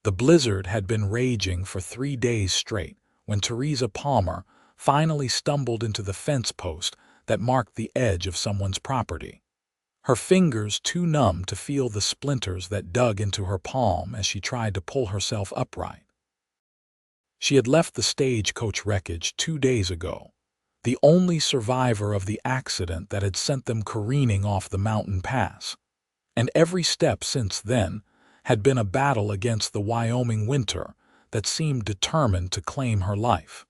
The blizzard had been raging for 3 days straight when Theresa Palmer finally stumbled into the fence post that marked the edge of someone's property. Her fingers too numb to feel the splinters that dug into her palm as she tried to pull herself upright. She had left the stagecoach wreckage 2 days ago, the only survivor of the accident that had sent them careening off the mountain pass, and every step since then had been a battle against the Wyoming winter that seemed determined to claim her life.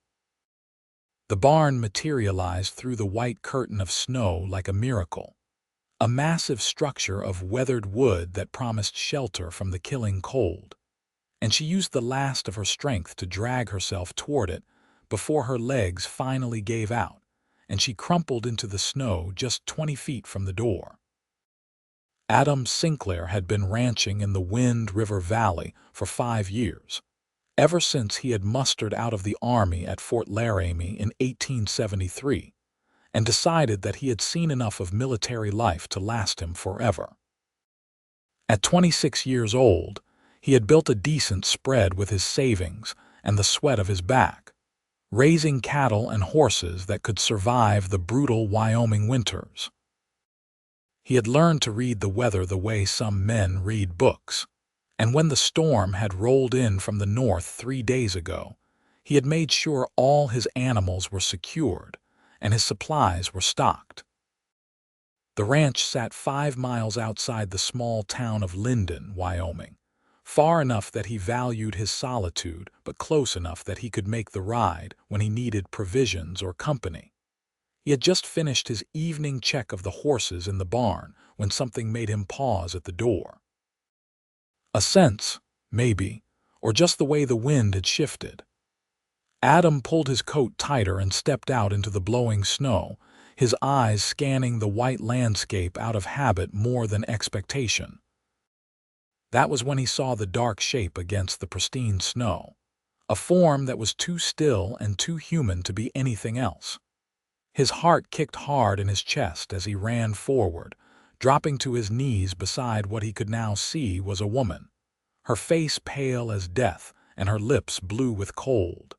The barn materialized through the white curtain of snow like a miracle, a massive structure of weathered wood that promised shelter from the killing cold, and she used the last of her strength to drag herself toward it before her legs finally gave out and she crumpled into the snow just 20 feet from the door. Adam Sinclair had been ranching in the Wind River Valley for 5 years, ever since he had mustered out of the Army at Fort Laramie in 1873, and decided that he had seen enough of military life to last him forever. At 26 years old, he had built a decent spread with his savings and the sweat of his back, raising cattle and horses that could survive the brutal Wyoming winters. He had learned to read the weather the way some men read books, and when the storm had rolled in from the north 3 days ago, he had made sure all his animals were secured and his supplies were stocked. The ranch sat 5 miles outside the small town of Lyndon, Wyoming, far enough that he valued his solitude, but close enough that he could make the ride when he needed provisions or company. He had just finished his evening check of the horses in the barn when something made him pause at the door. A sense, maybe, or just the way the wind had shifted. Adam pulled his coat tighter and stepped out into the blowing snow, his eyes scanning the white landscape out of habit more than expectation. That was when he saw the dark shape against the pristine snow, a form that was too still and too human to be anything else. His heart kicked hard in his chest as he ran forward, dropping to his knees beside what he could now see was a woman, her face pale as death and her lips blue with cold.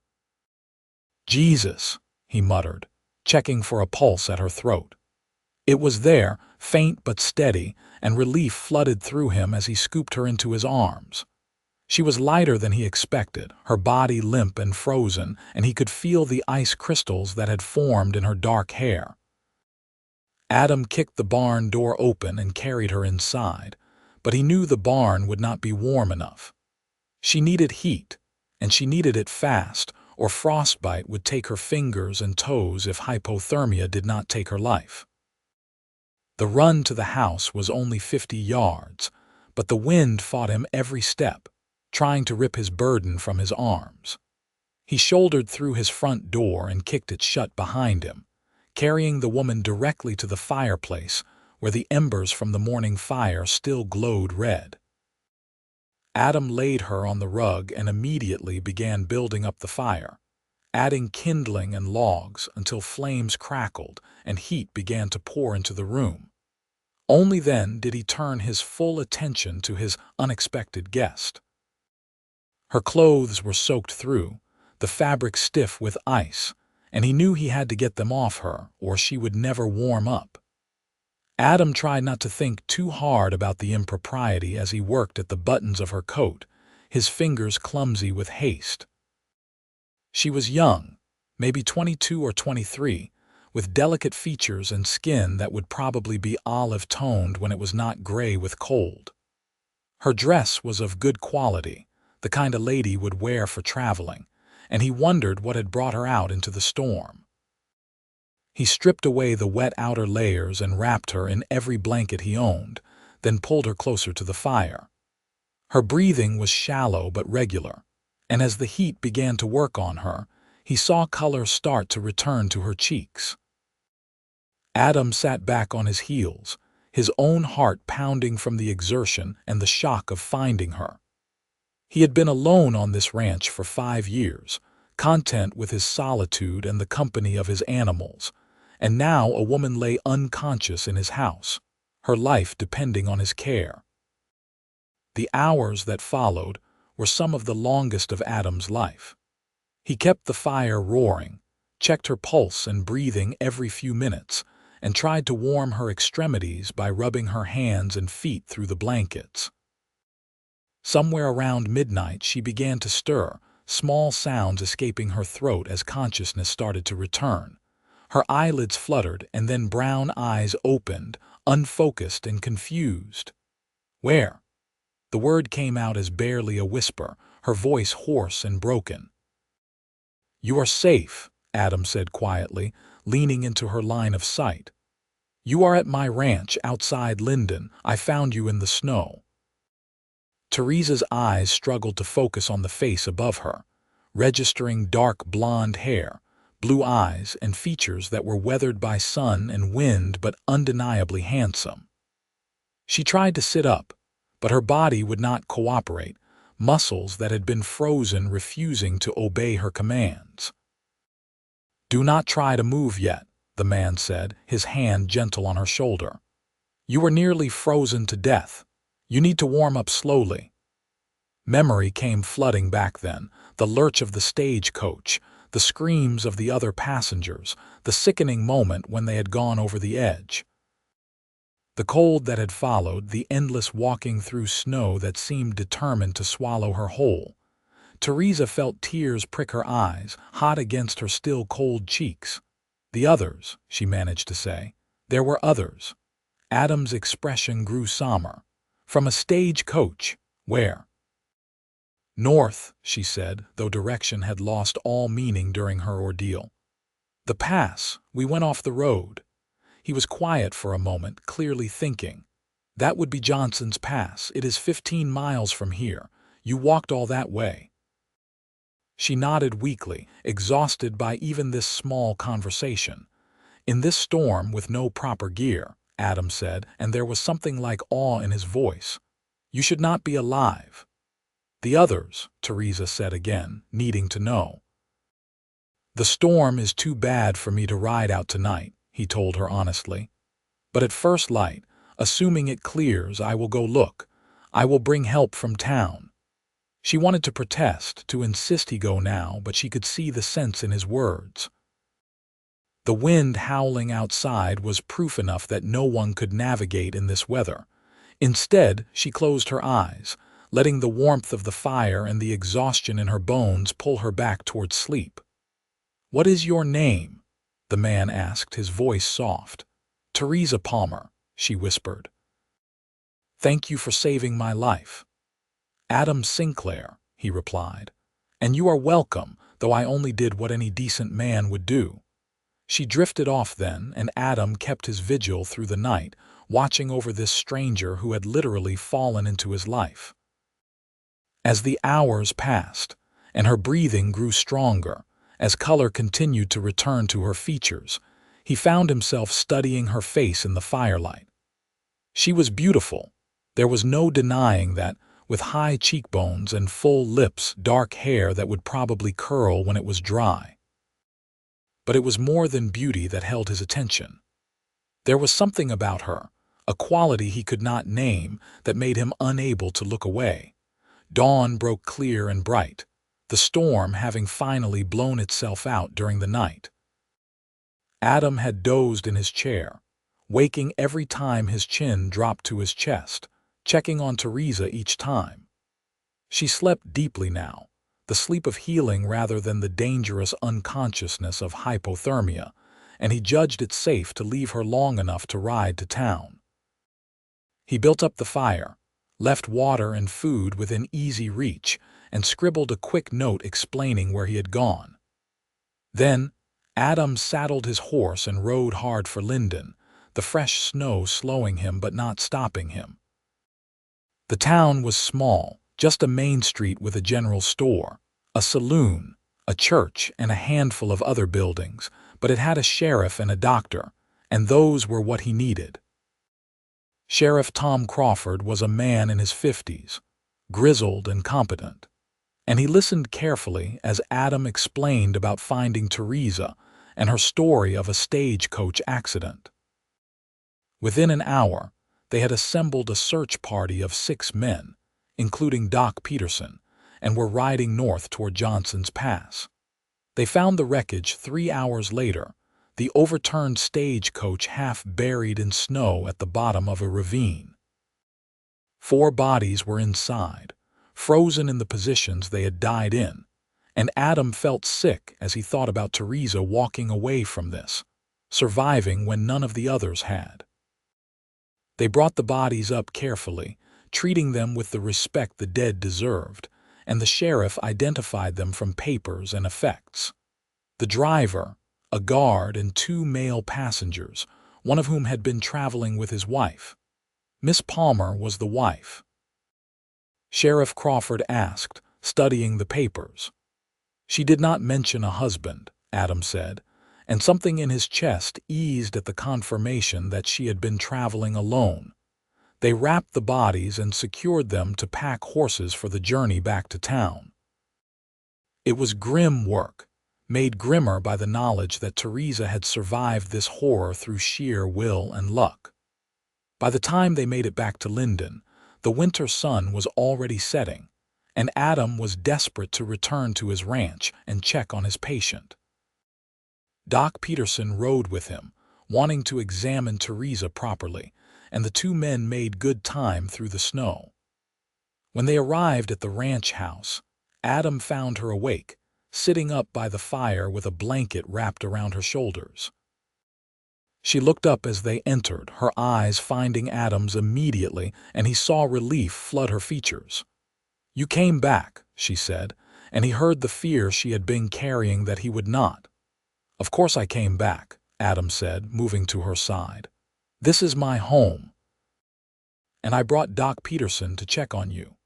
"Jesus," he muttered, checking for a pulse at her throat. It was there, faint but steady, and relief flooded through him as he scooped her into his arms. She was lighter than he expected, her body limp and frozen, and he could feel the ice crystals that had formed in her dark hair. Adam kicked the barn door open and carried her inside, but he knew the barn would not be warm enough. She needed heat, and she needed it fast, or frostbite would take her fingers and toes if hypothermia did not take her life. The run to the house was only 50 yards, but the wind fought him every step, trying to rip his burden from his arms. He shouldered through his front door and kicked it shut behind him, carrying the woman directly to the fireplace where the embers from the morning fire still glowed red. Adam laid her on the rug and immediately began building up the fire, adding kindling and logs until flames crackled and heat began to pour into the room. Only then did he turn his full attention to his unexpected guest. Her clothes were soaked through, the fabric stiff with ice, and he knew he had to get them off her or she would never warm up. Adam tried not to think too hard about the impropriety as he worked at the buttons of her coat, his fingers clumsy with haste. She was young, maybe 22 or 23, with delicate features and skin that would probably be olive-toned when it was not gray with cold. Her dress was of good quality, the kind a lady would wear for traveling, and he wondered what had brought her out into the storm. He stripped away the wet outer layers and wrapped her in every blanket he owned, then pulled her closer to the fire. Her breathing was shallow but regular, and as the heat began to work on her, he saw color start to return to her cheeks. Adam sat back on his heels, his own heart pounding from the exertion and the shock of finding her. He had been alone on this ranch for 5 years, content with his solitude and the company of his animals, and now a woman lay unconscious in his house, her life depending on his care. The hours that followed were some of the longest of Adam's life. He kept the fire roaring, checked her pulse and breathing every few minutes, and tried to warm her extremities by rubbing her hands and feet through the blankets. Somewhere around midnight she began to stir, small sounds escaping her throat as consciousness started to return. Her eyelids fluttered and then brown eyes opened, unfocused and confused. "Where?" The word came out as barely a whisper, her voice hoarse and broken. "You are safe," Adam said quietly, leaning into her line of sight. "You are at my ranch outside Linden. I found you in the snow." Theresa's eyes struggled to focus on the face above her, registering dark blonde hair, blue eyes, and features that were weathered by sun and wind but undeniably handsome. She tried to sit up, but her body would not cooperate, muscles that had been frozen refusing to obey her commands. "Do not try to move yet," the man said, his hand gentle on her shoulder. "You are nearly frozen to death. You need to warm up slowly." Memory came flooding back then, the lurch of the stagecoach, the screams of the other passengers, the sickening moment when they had gone over the edge. The cold that had followed, the endless walking through snow that seemed determined to swallow her whole. Theresa felt tears prick her eyes, hot against her still cold cheeks. "The others," she managed to say. "There were others." Adam's expression grew somber. "From a stagecoach. Where?" "North," she said, though direction had lost all meaning during her ordeal. "The pass. We went off the road." He was quiet for a moment, clearly thinking. "That would be Johnson's Pass. It is 15 miles from here. You walked all that way." She nodded weakly, exhausted by even this small conversation. "In this storm with no proper gear," Adam said, and there was something like awe in his voice. "You should not be alive." "The others," Theresa said again, needing to know. "The storm is too bad for me to ride out tonight," he told her honestly. "But at first light, assuming it clears, I will go look. I will bring help from town." She wanted to protest, to insist he go now, but she could see the sense in his words. The wind howling outside was proof enough that no one could navigate in this weather. Instead, she closed her eyes, letting the warmth of the fire and the exhaustion in her bones pull her back towards sleep. "What is your name?" the man asked, his voice soft. "Theresa Palmer," she whispered. "Thank you for saving my life." "Adam Sinclair," he replied. "And you are welcome, though I only did what any decent man would do." She drifted off then, and Adam kept his vigil through the night, watching over this stranger who had literally fallen into his life. As the hours passed, and her breathing grew stronger, as color continued to return to her features, he found himself studying her face in the firelight. She was beautiful. There was no denying that, with high cheekbones and full lips, dark hair that would probably curl when it was dry. But it was more than beauty that held his attention. There was something about her, a quality he could not name, that made him unable to look away. Dawn broke clear and bright, the storm having finally blown itself out during the night. Adam had dozed in his chair, waking every time his chin dropped to his chest, checking on Theresa each time. She slept deeply now, the sleep of healing rather than the dangerous unconsciousness of hypothermia, and he judged it safe to leave her long enough to ride to town. He built up the fire, left water and food within easy reach, and scribbled a quick note explaining where he had gone. Then, Adam saddled his horse and rode hard for Linden, the fresh snow slowing him but not stopping him. The town was small, just a main street with a general store, a saloon, a church, and a handful of other buildings, but it had a sheriff and a doctor, and those were what he needed. Sheriff Tom Crawford was a man in his 50s, grizzled and competent, and he listened carefully as Adam explained about finding Theresa and her story of a stagecoach accident. Within an hour, they had assembled a search party of 6 men, including Doc Peterson, and were riding north toward Johnson's Pass. They found the wreckage 3 hours later, the overturned stagecoach half buried in snow at the bottom of a ravine. 4 bodies were inside, frozen in the positions they had died in, and Adam felt sick as he thought about Theresa walking away from this, surviving when none of the others had. They brought the bodies up carefully, treating them with the respect the dead deserved, and the sheriff identified them from papers and effects. The driver, a guard, and 2 male passengers, one of whom had been traveling with his wife. Miss Palmer was the wife. Sheriff Crawford asked, studying the papers. She did not mention a husband, Adam said, and something in his chest eased at the confirmation that she had been traveling alone. They wrapped the bodies and secured them to pack horses for the journey back to town. It was grim work, made grimmer by the knowledge that Theresa had survived this horror through sheer will and luck. By the time they made it back to Linden, the winter sun was already setting, and Adam was desperate to return to his ranch and check on his patient. Doc Peterson rode with him, wanting to examine Theresa properly, and the 2 men made good time through the snow. When they arrived at the ranch house, Adam found her awake, sitting up by the fire with a blanket wrapped around her shoulders. She looked up as they entered, her eyes finding Adam's immediately, and he saw relief flood her features. "You came back," she said, and he heard the fear she had been carrying that he would not. "Of course I came back," Adam said, moving to her side. "This is my home. And I brought Doc Peterson to check on you."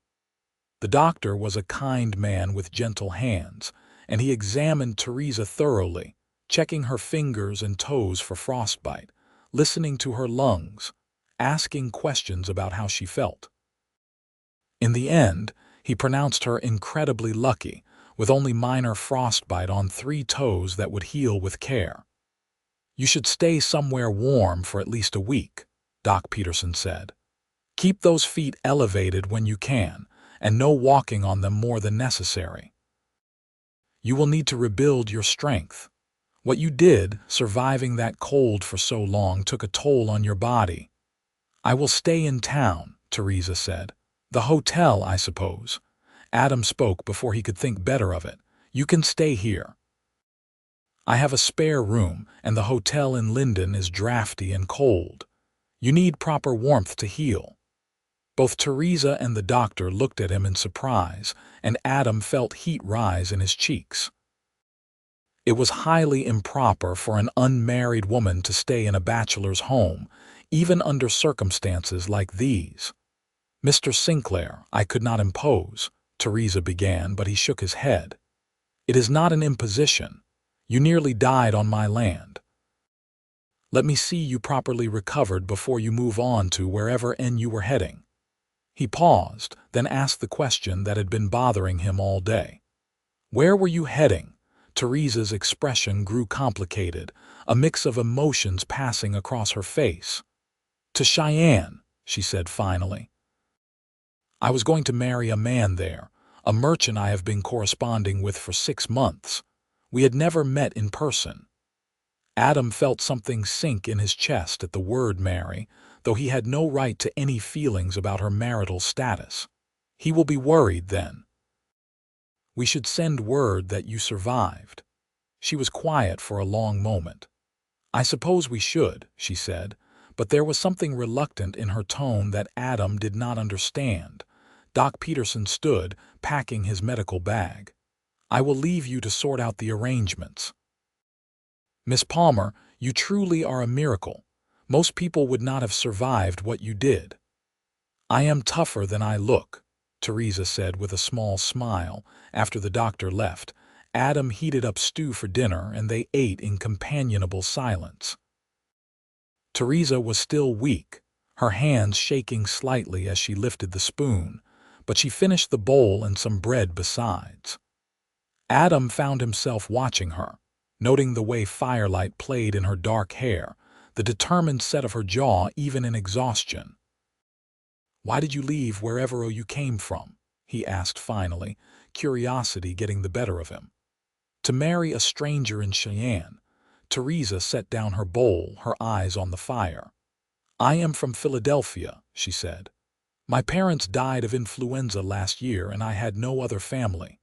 The doctor was a kind man with gentle hands, and he examined Theresa thoroughly, checking her fingers and toes for frostbite, listening to her lungs, asking questions about how she felt. In the end, he pronounced her incredibly lucky, with only minor frostbite on 3 toes that would heal with care. "You should stay somewhere warm for at least a week," Doc Peterson said. "Keep those feet elevated when you can, and no walking on them more than necessary. You will need to rebuild your strength. What you did, surviving that cold for so long, took a toll on your body." "I will stay in town," Theresa said. "The hotel, I suppose." Adam spoke before he could think better of it. "You can stay here. I have a spare room, and the hotel in Linden is drafty and cold. You need proper warmth to heal." Both Theresa and the doctor looked at him in surprise, and Adam felt heat rise in his cheeks. It was highly improper for an unmarried woman to stay in a bachelor's home, even under circumstances like these. "Mr. Sinclair, I could not impose," Theresa began, but he shook his head. "It is not an imposition. You nearly died on my land. Let me see you properly recovered before you move on to wherever you were heading." He paused, then asked the question that had been bothering him all day. "Where were you heading?" Theresa's expression grew complicated, a mix of emotions passing across her face. "To Cheyenne," she said finally. "I was going to marry a man there, a merchant I have been corresponding with for 6 months. We had never met in person." Adam felt something sink in his chest at the word marry, though he had no right to any feelings about her marital status. "He will be worried then." "We should send word that you survived." She was quiet for a long moment. "I suppose we should," she said, but there was something reluctant in her tone that Adam did not understand. Doc Peterson stood, packing his medical bag. "I will leave you to sort out the arrangements." "Miss Palmer, you truly are a miracle. Most people would not have survived what you did." "I am tougher than I look," Theresa said with a small smile. After the doctor left, Adam heated up stew for dinner, and they ate in companionable silence. Theresa was still weak, her hands shaking slightly as she lifted the spoon, but she finished the bowl and some bread besides. Adam found himself watching her, noting the way firelight played in her dark hair, the determined set of her jaw even in exhaustion. "Why did you leave wherever you came from?" he asked finally, curiosity getting the better of him. To marry a stranger in Cheyenne, Theresa set down her bowl, her eyes on the fire. "I am from Philadelphia," she said. "My parents died of influenza last year and I had no other family.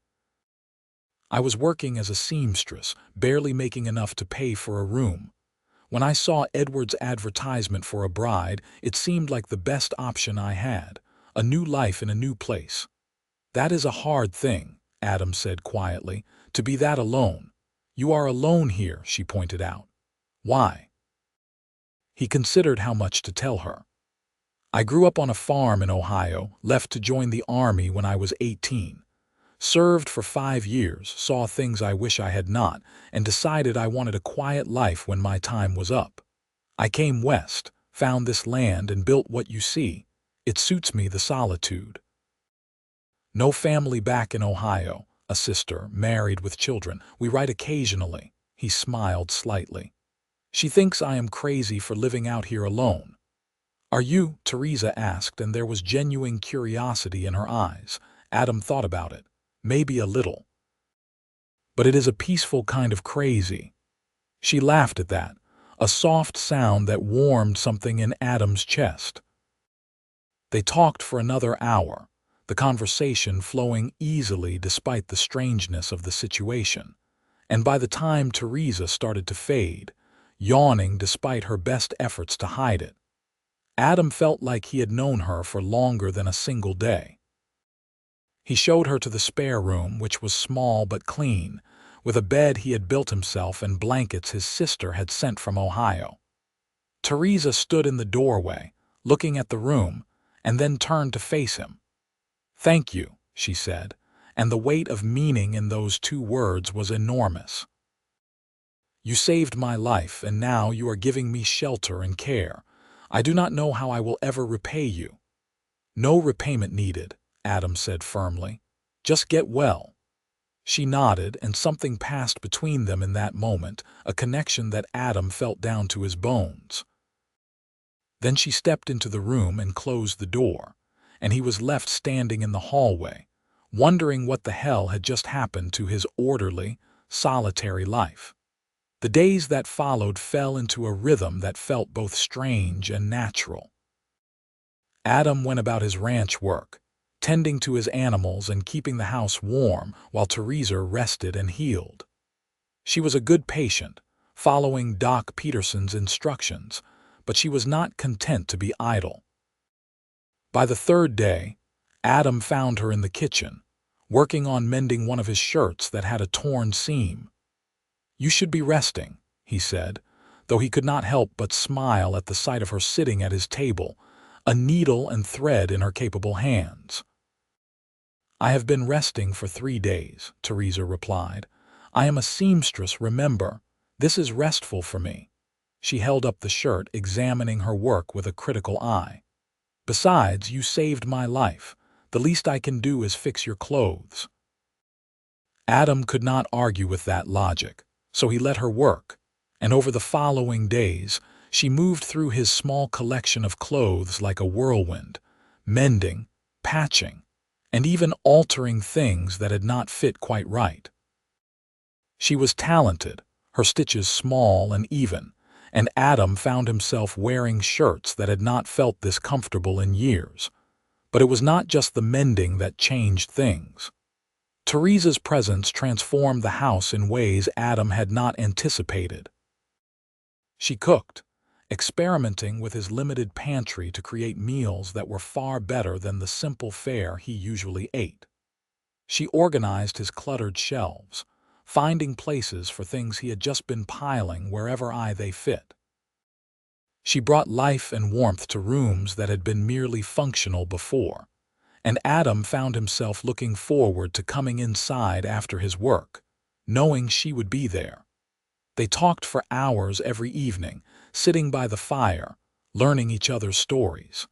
I was working as a seamstress, barely making enough to pay for a room. When I saw Edward's advertisement for a bride, it seemed like the best option I had, a new life in a new place." "That is a hard thing," Adam said quietly, "to be that alone." "You are alone here," she pointed out. "Why?" He considered how much to tell her. "I grew up on a farm in Ohio, left to join the army when I was 18. Served for 5 years, saw things I wish I had not, and decided I wanted a quiet life when my time was up. I came west, found this land, and built what you see. It suits me, the solitude. No family back in Ohio, a sister, married with children. We write occasionally." He smiled slightly. "She thinks I am crazy for living out here alone." "Are you?" Theresa asked, and there was genuine curiosity in her eyes. Adam thought about it. "Maybe a little. But it is a peaceful kind of crazy." She laughed at that, a soft sound that warmed something in Adam's chest. They talked for another hour, the conversation flowing easily despite the strangeness of the situation. And by the time Theresa started to fade, yawning despite her best efforts to hide it, Adam felt like he had known her for longer than a single day. He showed her to the spare room, which was small but clean, with a bed he had built himself and blankets his sister had sent from Ohio. Theresa stood in the doorway, looking at the room, and then turned to face him. "Thank you," she said, and the weight of meaning in those 2 words was enormous. "You saved my life, and now you are giving me shelter and care. I do not know how I will ever repay you." "No repayment needed," Adam said firmly. "Just get well." She nodded, and something passed between them in that moment, a connection that Adam felt down to his bones. Then she stepped into the room and closed the door, and he was left standing in the hallway, wondering what the hell had just happened to his orderly, solitary life. The days that followed fell into a rhythm that felt both strange and natural. Adam went about his ranch work, tending to his animals and keeping the house warm while Theresa rested and healed. She was a good patient, following Doc Peterson's instructions, but she was not content to be idle. By the 3rd day, Adam found her in the kitchen, working on mending one of his shirts that had a torn seam. "You should be resting," he said, though he could not help but smile at the sight of her sitting at his table, a needle and thread in her capable hands. "I have been resting for 3 days," Theresa replied. "I am a seamstress, remember. This is restful for me." She held up the shirt, examining her work with a critical eye. "Besides, you saved my life. The least I can do is fix your clothes." Adam could not argue with that logic, so he let her work, and over the following days, she moved through his small collection of clothes like a whirlwind, mending, patching, and even altering things that had not fit quite right. She was talented, her stitches small and even, and Adam found himself wearing shirts that had not felt this comfortable in years. But it was not just the mending that changed things. Theresa's presence transformed the house in ways Adam had not anticipated. She cooked, experimenting with his limited pantry to create meals that were far better than the simple fare he usually ate. She organized his cluttered shelves, finding places for things he had just been piling wherever they fit. She brought life and warmth to rooms that had been merely functional before, and Adam found himself looking forward to coming inside after his work, knowing she would be there. They talked for hours every evening, sitting by the fire, learning each other's stories.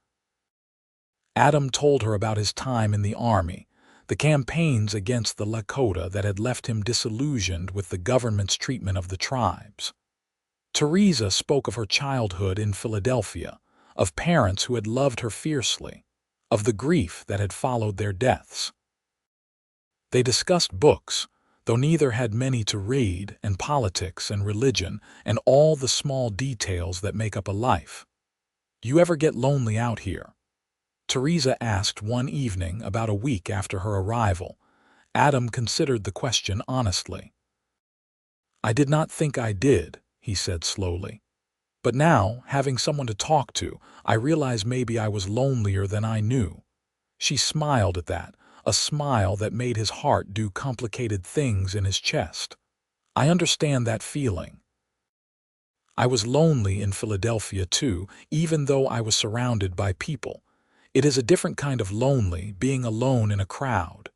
Adam told her about his time in the army, the campaigns against the Lakota that had left him disillusioned with the government's treatment of the tribes. Theresa spoke of her childhood in Philadelphia, of parents who had loved her fiercely, of the grief that had followed their deaths. They discussed books, though neither had many to read, and politics and religion, and all the small details that make up a life. "You ever get lonely out here?" Theresa asked one evening about a week after her arrival. Adam considered the question honestly. "I did not think I did," he said slowly. "But now, having someone to talk to, I realize maybe I was lonelier than I knew." She smiled at that, a smile that made his heart do complicated things in his chest. "I understand that feeling. I was lonely in Philadelphia too, even though I was surrounded by people. It is a different kind of lonely, being alone in a crowd."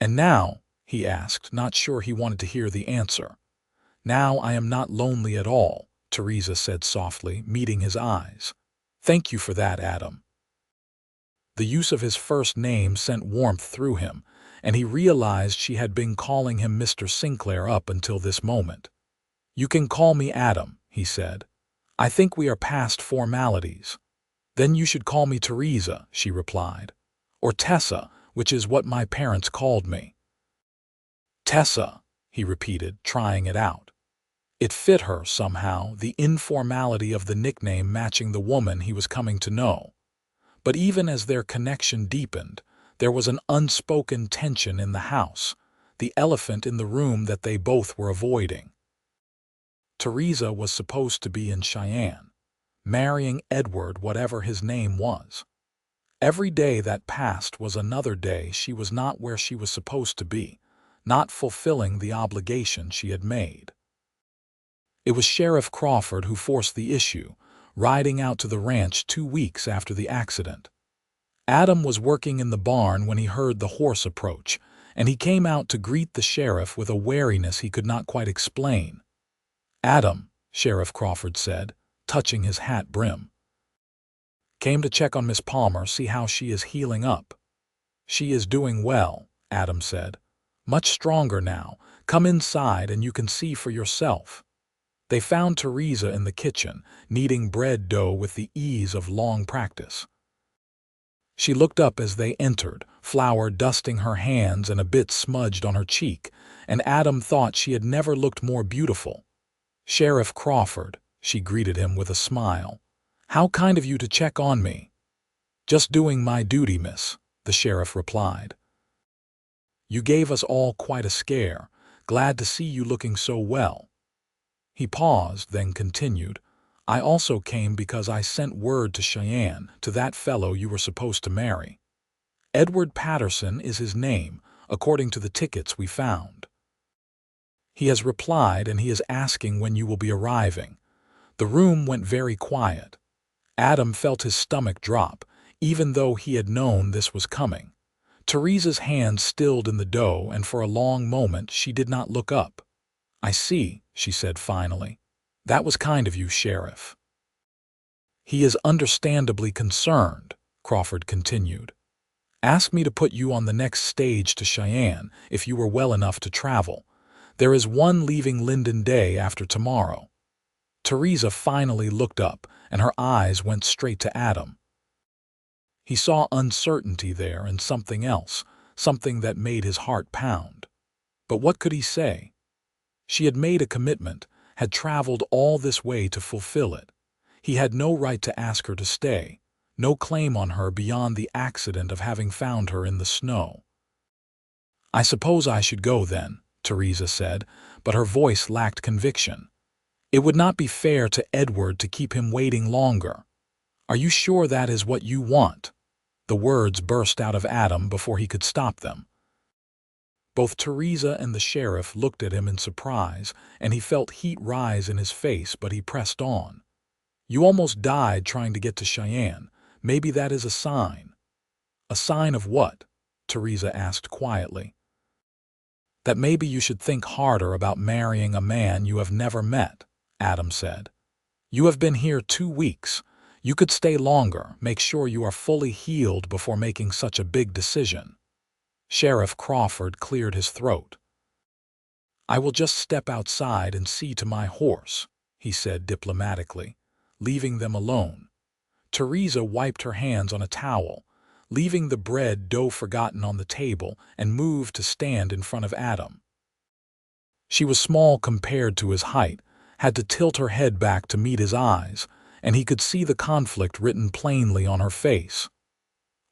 "And now?" he asked, not sure he wanted to hear the answer. "Now I am not lonely at all," Theresa said softly, meeting his eyes. "Thank you for that, Adam." The use of his first name sent warmth through him, and he realized she had been calling him Mr. Sinclair up until this moment. "You can call me Adam," he said. "I think we are past formalities." "Then you should call me Theresa," she replied. "Or Tessa, which is what my parents called me." "Tessa," he repeated, trying it out. It fit her somehow, the informality of the nickname matching the woman he was coming to know. But even as their connection deepened, there was an unspoken tension in the house, the elephant in the room that they both were avoiding. Theresa was supposed to be in Cheyenne, marrying Edward, whatever his name was. Every day that passed was another day she was not where she was supposed to be, not fulfilling the obligation she had made. It was Sheriff Crawford who forced the issue, riding out to the ranch 2 weeks after the accident. Adam was working in the barn when he heard the horse approach, and he came out to greet the sheriff with a wariness he could not quite explain. "Adam," Sheriff Crawford said, touching his hat brim. "Came to check on Miss Palmer, see how she is healing up." "She is doing well," Adam said. "Much stronger now. Come inside and you can see for yourself." They found Theresa in the kitchen, kneading bread dough with the ease of long practice. She looked up as they entered, flour dusting her hands and a bit smudged on her cheek, and Adam thought she had never looked more beautiful. "Sheriff Crawford," she greeted him with a smile. "How kind of you to check on me." "Just doing my duty, miss," the sheriff replied. "You gave us all quite a scare. Glad to see you looking so well." He paused, then continued, "I also came because I sent word to Cheyenne, to that fellow you were supposed to marry. Edward Patterson is his name, according to the tickets we found. He has replied and he is asking when you will be arriving." The room went very quiet. Adam felt his stomach drop, even though he had known this was coming. Theresa's hand stilled in the dough, and for a long moment she did not look up. "I see," she said finally. "That was kind of you, Sheriff." "He is understandably concerned," Crawford continued. "Asked me to put you on the next stage to Cheyenne if you were well enough to travel. There is one leaving Linden day after tomorrow." Theresa finally looked up, and her eyes went straight to Adam. He saw uncertainty there and something else, something that made his heart pound. But what could he say? She had made a commitment, had traveled all this way to fulfill it. He had no right to ask her to stay, no claim on her beyond the accident of having found her in the snow. "I suppose I should go then," Theresa said, but her voice lacked conviction. "It would not be fair to Edward to keep him waiting longer." "Are you sure that is what you want?" The words burst out of Adam before he could stop them. Both Theresa and the sheriff looked at him in surprise, and he felt heat rise in his face, but he pressed on. "You almost died trying to get to Cheyenne. Maybe that is a sign." "A sign of what?" Theresa asked quietly. "That maybe you should think harder about marrying a man you have never met," Adam said. "You have been here 2 weeks. You could stay longer, make sure you are fully healed before making such a big decision." Sheriff Crawford cleared his throat. "I will just step outside and see to my horse," he said diplomatically, leaving them alone. Theresa wiped her hands on a towel. leaving the bread dough forgotten on the table, and moved to stand in front of Adam. She was small compared to his height, had to tilt her head back to meet his eyes, and he could see the conflict written plainly on her face.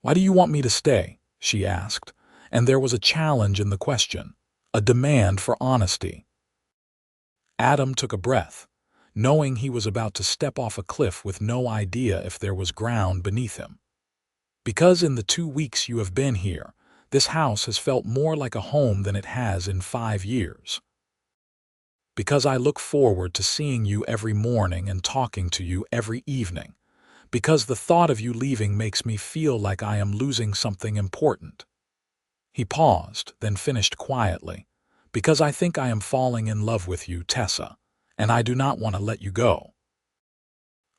"Why do you want me to stay?" she asked, and there was a challenge in the question, a demand for honesty. Adam took a breath, knowing he was about to step off a cliff with no idea if there was ground beneath him. "Because in the 2 weeks you have been here, this house has felt more like a home than it has in 5 years. Because I look forward to seeing you every morning and talking to you every evening. Because the thought of you leaving makes me feel like I am losing something important." He paused, then finished quietly. "Because I think I am falling in love with you, Tessa, and I do not want to let you go."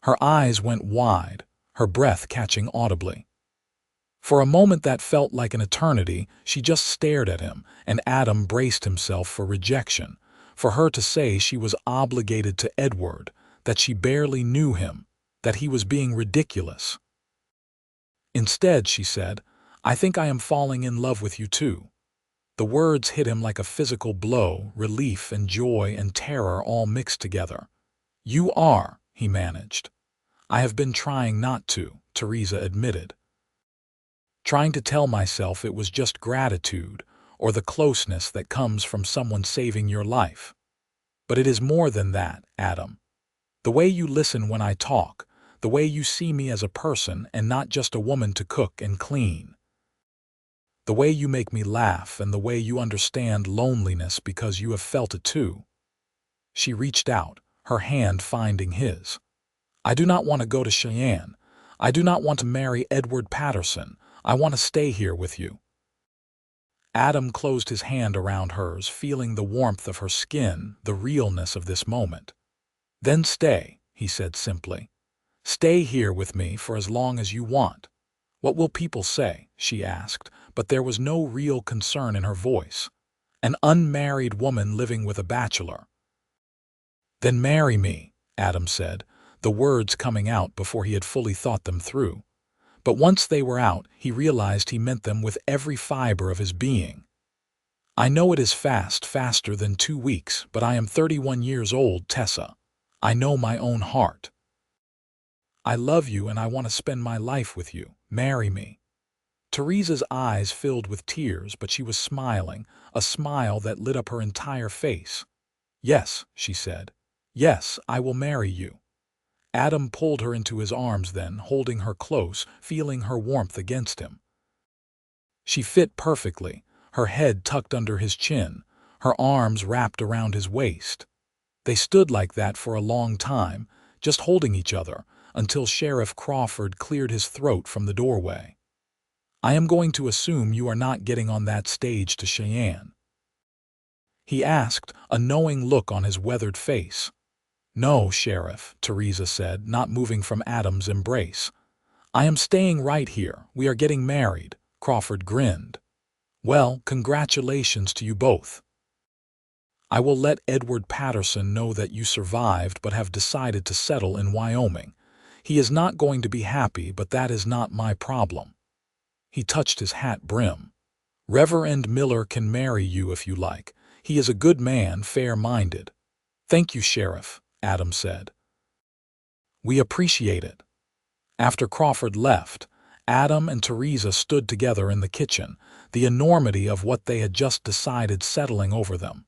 Her eyes went wide, her breath catching audibly. For a moment that felt like an eternity, she just stared at him, and Adam braced himself for rejection, for her to say she was obligated to Edward, that she barely knew him, that he was being ridiculous. Instead, she said, "I think I am falling in love with you too." The words hit him like a physical blow, relief and joy and terror all mixed together. "You are," he managed. "I have been trying not to," Theresa admitted. "Trying to tell myself it was just gratitude or the closeness that comes from someone saving your life. But it is more than that, Adam. The way you listen when I talk, the way you see me as a person and not just a woman to cook and clean. The way you make me laugh and the way you understand loneliness because you have felt it too." She reached out, her hand finding his. "I do not want to go to Cheyenne. I do not want to marry Edward Patterson. I want to stay here with you." Adam closed his hand around hers, feeling the warmth of her skin, the realness of this moment. "Then stay," he said simply. "Stay here with me for as long as you want." "What will people say?" she asked, but there was no real concern in her voice. An unmarried woman living with a bachelor. "Then marry me," Adam said, the words coming out before he had fully thought them through. But once they were out, he realized he meant them with every fiber of his being. "I know it is faster than 2 weeks, but I am 31 years old, Tessa. I know my own heart. I love you and I want to spend my life with you. Marry me." Theresa's eyes filled with tears, but she was smiling, a smile that lit up her entire face. "Yes," she said. "Yes, I will marry you." Adam pulled her into his arms then, holding her close, feeling her warmth against him. She fit perfectly, her head tucked under his chin, her arms wrapped around his waist. They stood like that for a long time, just holding each other, until Sheriff Crawford cleared his throat from the doorway. "I am going to assume you are not getting on that stage to Cheyenne?" he asked, a knowing look on his weathered face. "No, Sheriff," Theresa said, not moving from Adam's embrace. "I am staying right here. We are getting married." Crawford grinned. "Well, congratulations to you both. I will let Edward Patterson know that you survived but have decided to settle in Wyoming. He is not going to be happy, but that is not my problem." He touched his hat brim. "Reverend Miller can marry you if you like. He is a good man, fair-minded." "Thank you, Sheriff," Adam said. "We appreciate it." After Crawford left, Adam and Theresa stood together in the kitchen, the enormity of what they had just decided settling over them.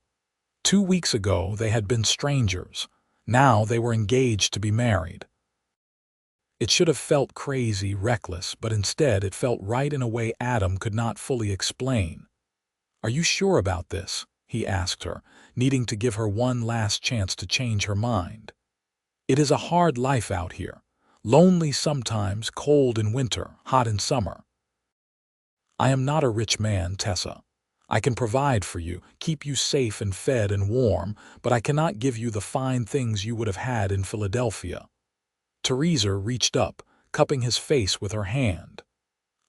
2 weeks ago they had been strangers. Now they were engaged to be married. It should have felt crazy, reckless, but instead it felt right in a way Adam could not fully explain. "Are you sure about this?" he asked her, needing to give her one last chance to change her mind. "It is a hard life out here. Lonely sometimes, cold in winter, hot in summer. I am not a rich man, Tessa. I can provide for you, keep you safe and fed and warm, but I cannot give you the fine things you would have had in Philadelphia." Theresa reached up, cupping his face with her hand.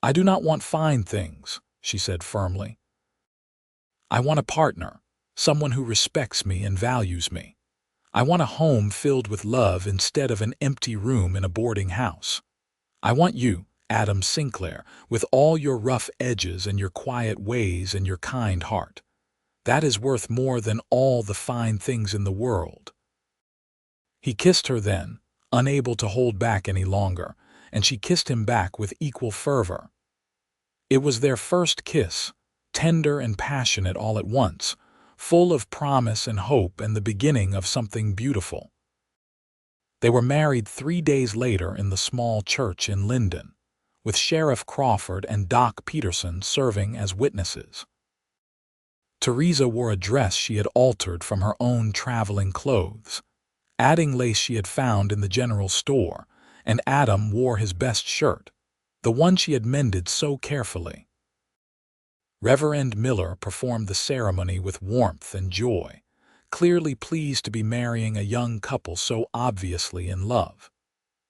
"I do not want fine things," she said firmly. "I want a partner, someone who respects me and values me. I want a home filled with love instead of an empty room in a boarding house. I want you," Adam Sinclair, with all your rough edges and your quiet ways and your kind heart. That is worth more than all the fine things in the world." He kissed her then, unable to hold back any longer, and she kissed him back with equal fervor. It was their first kiss, tender and passionate all at once, full of promise and hope and the beginning of something beautiful. They were married 3 days later in the small church in Linden, with Sheriff Crawford and Doc Peterson serving as witnesses. Theresa wore a dress she had altered from her own traveling clothes, adding lace she had found in the general store, and Adam wore his best shirt, the one she had mended so carefully. Reverend Miller performed the ceremony with warmth and joy, clearly pleased to be marrying a young couple so obviously in love.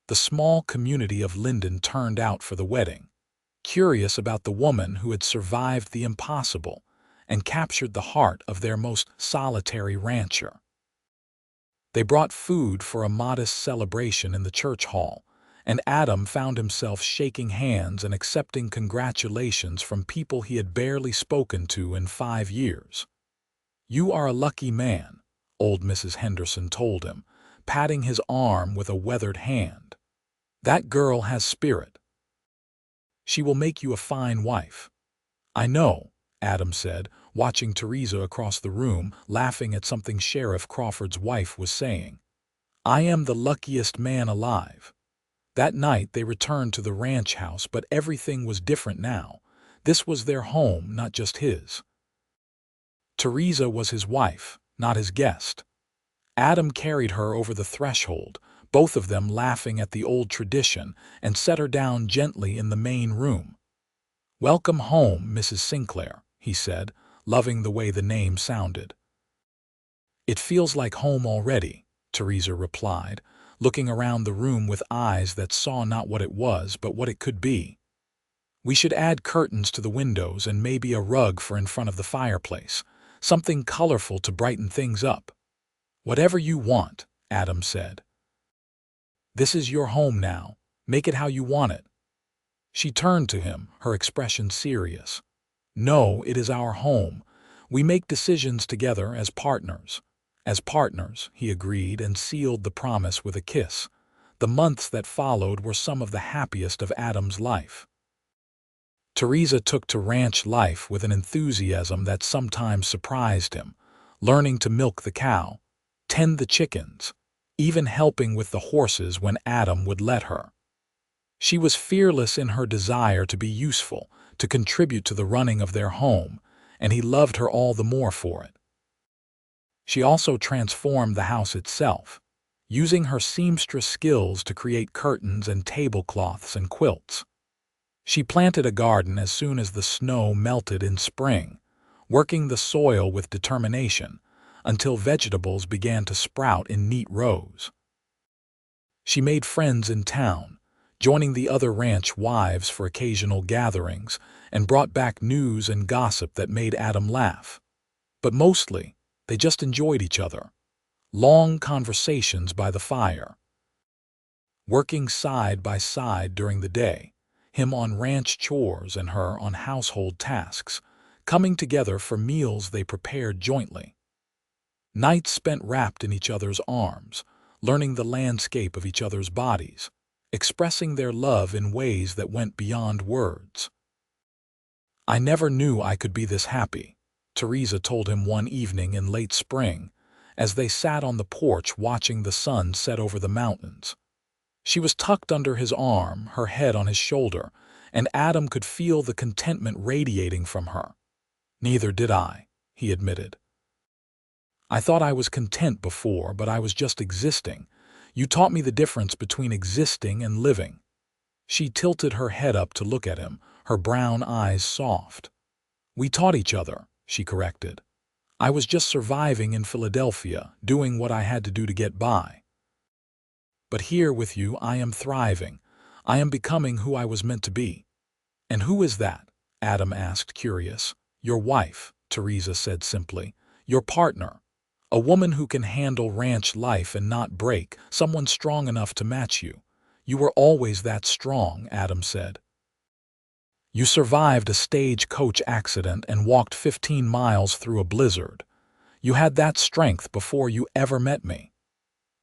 The small community of Linden turned out for the wedding, curious about the woman who had survived the impossible and captured the heart of their most solitary rancher. They brought food for a modest celebration in the church hall, and Adam found himself shaking hands and accepting congratulations from people he had barely spoken to in 5 years. "You are a lucky man," old Mrs. Henderson told him, patting his arm with a weathered hand. "That girl has spirit. She will make you a fine wife." "I know," Adam said, watching Theresa across the room, laughing at something Sheriff Crawford's wife was saying. "I am the luckiest man alive." That night they returned to the ranch house, but everything was different now. This was their home, not just his. Theresa was his wife, not his guest. Adam carried her over the threshold, both of them laughing at the old tradition, and set her down gently in the main room. "Welcome home, Mrs. Sinclair," he said, loving the way the name sounded. "It feels like home already," Theresa replied, looking around the room with eyes that saw not what it was, but what it could be. "We should add curtains to the windows and maybe a rug for in front of the fireplace, something colorful to brighten things up." "Whatever you want," Adam said. "This is your home now. Make it how you want it." She turned to him, her expression serious. "No, it is our home. We make decisions together as partners." "As partners," he agreed and sealed the promise with a kiss. The months that followed were some of the happiest of Adam's life. Theresa took to ranch life with an enthusiasm that sometimes surprised him, learning to milk the cow, tend the chickens, even helping with the horses when Adam would let her. She was fearless in her desire to be useful, to contribute to the running of their home, and he loved her all the more for it. She also transformed the house itself, using her seamstress skills to create curtains and tablecloths and quilts. She planted a garden as soon as the snow melted in spring, working the soil with determination until vegetables began to sprout in neat rows. She made friends in town, joining the other ranch wives for occasional gatherings, and brought back news and gossip that made Adam laugh. But mostly, they just enjoyed each other. Long conversations by the fire. Working side by side during the day, him on ranch chores and her on household tasks, coming together for meals they prepared jointly. Nights spent wrapped in each other's arms, learning the landscape of each other's bodies, expressing their love in ways that went beyond words. "I never knew I could be this happy," Theresa told him one evening in late spring, as they sat on the porch watching the sun set over the mountains. She was tucked under his arm, her head on his shoulder, and Adam could feel the contentment radiating from her. "Neither did I," he admitted. "I thought I was content before, but I was just existing. You taught me the difference between existing and living." She tilted her head up to look at him, her brown eyes soft. "We taught each other," she corrected. "I was just surviving in Philadelphia, doing what I had to do to get by. But here with you I am thriving. I am becoming who I was meant to be." "And who is that?" Adam asked, curious. "Your wife," Theresa said simply. "Your partner. A woman who can handle ranch life and not break, someone strong enough to match you." "You were always that strong," Adam said. You survived a stagecoach accident and walked 15 miles through a blizzard. You had that strength before you ever met me."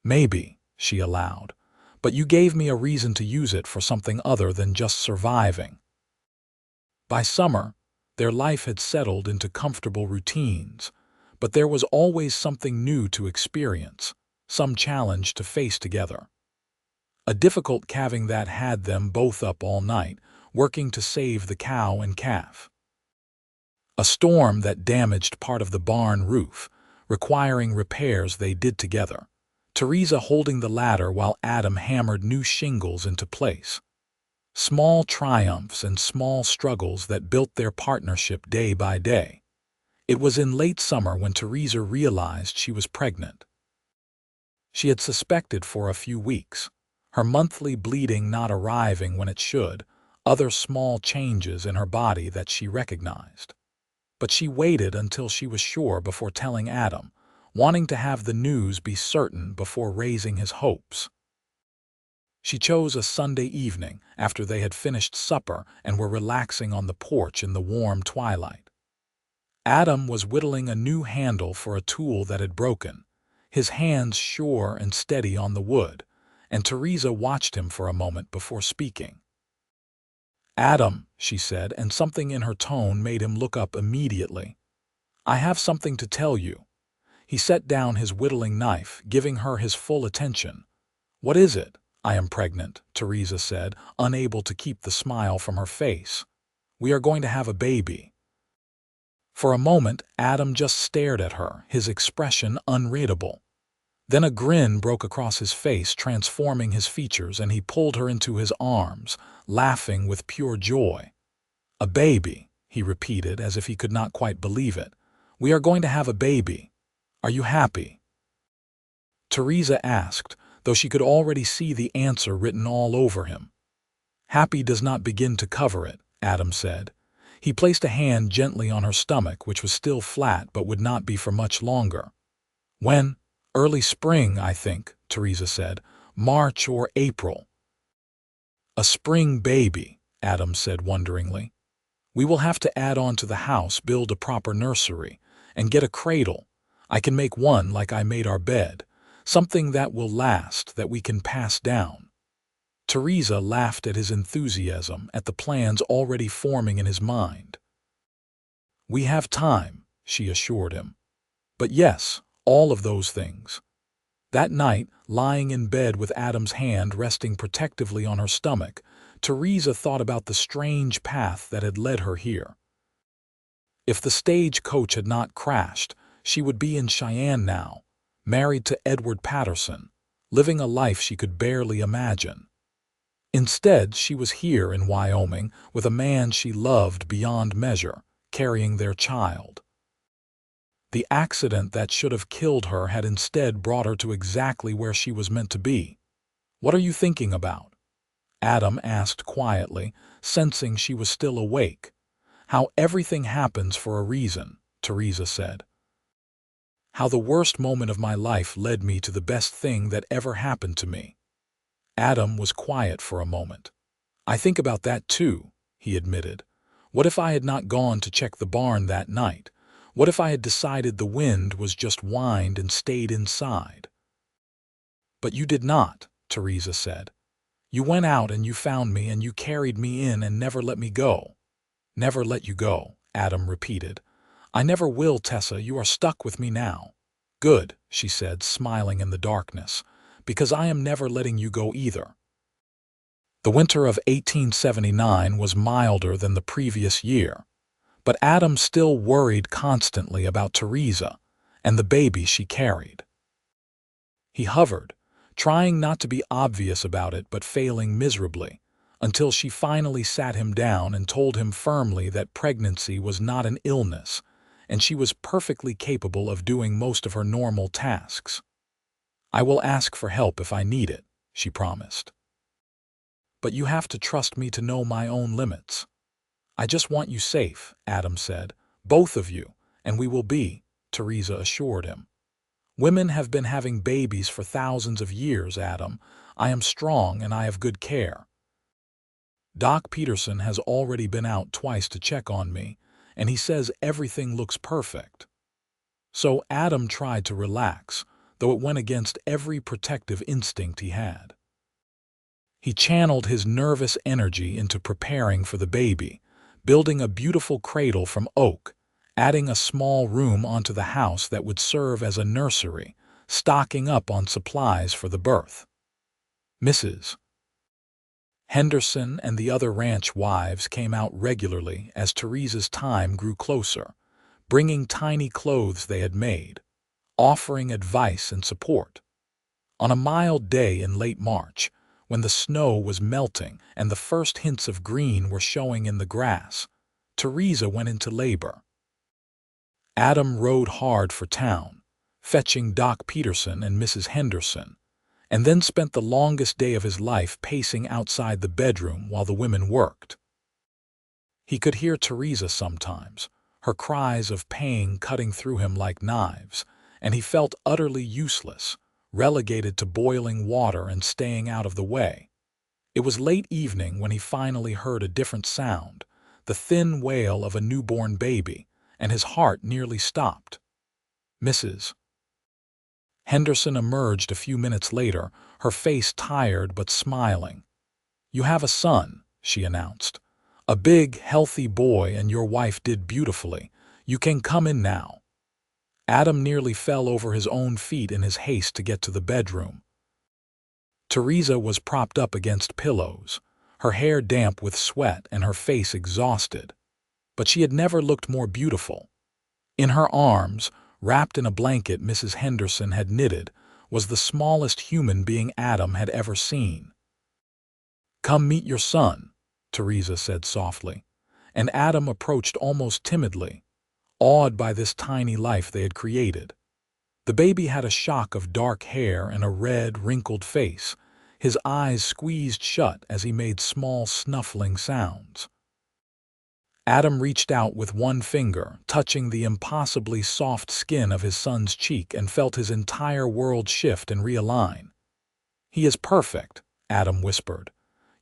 "Maybe," she allowed, "but you gave me a reason to use it for something other than just surviving." By summer, their life had settled into comfortable routines, but there was always something new to experience, some challenge to face together. A difficult calving that had them both up all night, working to save the cow and calf. A storm that damaged part of the barn roof, requiring repairs they did together, Theresa holding the ladder while Adam hammered new shingles into place. Small triumphs and small struggles that built their partnership day by day. It was in late summer when Theresa realized she was pregnant. She had suspected for a few weeks, her monthly bleeding not arriving when it should, other small changes in her body that she recognized. But she waited until she was sure before telling Adam, wanting to have the news be certain before raising his hopes. She chose a Sunday evening after they had finished supper and were relaxing on the porch in the warm twilight. Adam was whittling a new handle for a tool that had broken, his hands sure and steady on the wood, and Theresa watched him for a moment before speaking. "Adam," she said, and something in her tone made him look up immediately. "I have something to tell you." He set down his whittling knife, giving her his full attention. "What is it?" "I am pregnant," Theresa said, unable to keep the smile from her face. "We are going to have a baby." For a moment, Adam just stared at her, his expression unreadable. Then a grin broke across his face, transforming his features, and he pulled her into his arms, laughing with pure joy. "A baby," he repeated as if he could not quite believe it. "We are going to have a baby. Are you happy?" Theresa asked, though she could already see the answer written all over him. "Happy does not begin to cover it," Adam said. He placed a hand gently on her stomach, which was still flat but would not be for much longer. "When? Early spring, I think," Theresa said. "March or April." "A spring baby," Adam said wonderingly. "We will have to add on to the house, build a proper nursery, and get a cradle. I can make one like I made our bed, something that will last, that we can pass down." Theresa laughed at his enthusiasm, at the plans already forming in his mind. "We have time," she assured him. "But yes, all of those things." That night, lying in bed with Adam's hand resting protectively on her stomach, Theresa thought about the strange path that had led her here. If the stagecoach had not crashed, she would be in Cheyenne now, married to Edward Patterson, living a life she could barely imagine. Instead, she was here in Wyoming with a man she loved beyond measure, carrying their child. The accident that should have killed her had instead brought her to exactly where she was meant to be. "What are you thinking about?" Adam asked quietly, sensing she was still awake. "How everything happens for a reason," Theresa said. "How the worst moment of my life led me to the best thing that ever happened to me." Adam was quiet for a moment. "I think about that too," he admitted. "What if I had not gone to check the barn that night? What if I had decided the wind was just wind and stayed inside?" "But you did not," Theresa said. "You went out and you found me and you carried me in and never let me go." "Never let you go," Adam repeated. "I never will, Tessa. You are stuck with me now." "Good," she said, smiling in the darkness, "because I am never letting you go either." The winter of 1879 was milder than the previous year, but Adam still worried constantly about Theresa and the baby she carried. He hovered, trying not to be obvious about it but failing miserably, until she finally sat him down and told him firmly that pregnancy was not an illness, and she was perfectly capable of doing most of her normal tasks. "I will ask for help if I need it," she promised. "But you have to trust me to know my own limits." "I just want you safe," Adam said. "Both of you, and we will be," Theresa assured him. "Women have been having babies for thousands of years, Adam. I am strong and I have good care." Doc Peterson has already been out twice to check on me, and he says everything looks perfect. So Adam tried to relax, though it went against every protective instinct he had. He channeled his nervous energy into preparing for the baby, building a beautiful cradle from oak, adding a small room onto the house that would serve as a nursery, stocking up on supplies for the birth. Mrs. Henderson and the other ranch wives came out regularly as Theresa's time grew closer, bringing tiny clothes they had made, offering advice and support. On a mild day in late March, when the snow was melting and the first hints of green were showing in the grass, Theresa went into labor. Adam rode hard for town, fetching Doc Peterson and Mrs. Henderson, and then spent the longest day of his life pacing outside the bedroom while the women worked. He could hear Theresa sometimes, her cries of pain cutting through him like knives, and he felt utterly useless, relegated to boiling water and staying out of the way. It was late evening when he finally heard a different sound, the thin wail of a newborn baby, and his heart nearly stopped. Mrs. Henderson emerged a few minutes later, her face tired but smiling. "You have a son," she announced. "A big, healthy boy, and your wife did beautifully. You can come in now." Adam nearly fell over his own feet in his haste to get to the bedroom. Theresa was propped up against pillows, her hair damp with sweat and her face exhausted. But she had never looked more beautiful. In her arms, wrapped in a blanket Mrs. Henderson had knitted, was the smallest human being Adam had ever seen. "Come meet your son," Theresa said softly, and Adam approached almost timidly, awed by this tiny life they had created. The baby had a shock of dark hair and a red, wrinkled face, his eyes squeezed shut as he made small snuffling sounds. Adam reached out with one finger, touching the impossibly soft skin of his son's cheek, and felt his entire world shift and realign. "He is perfect," Adam whispered.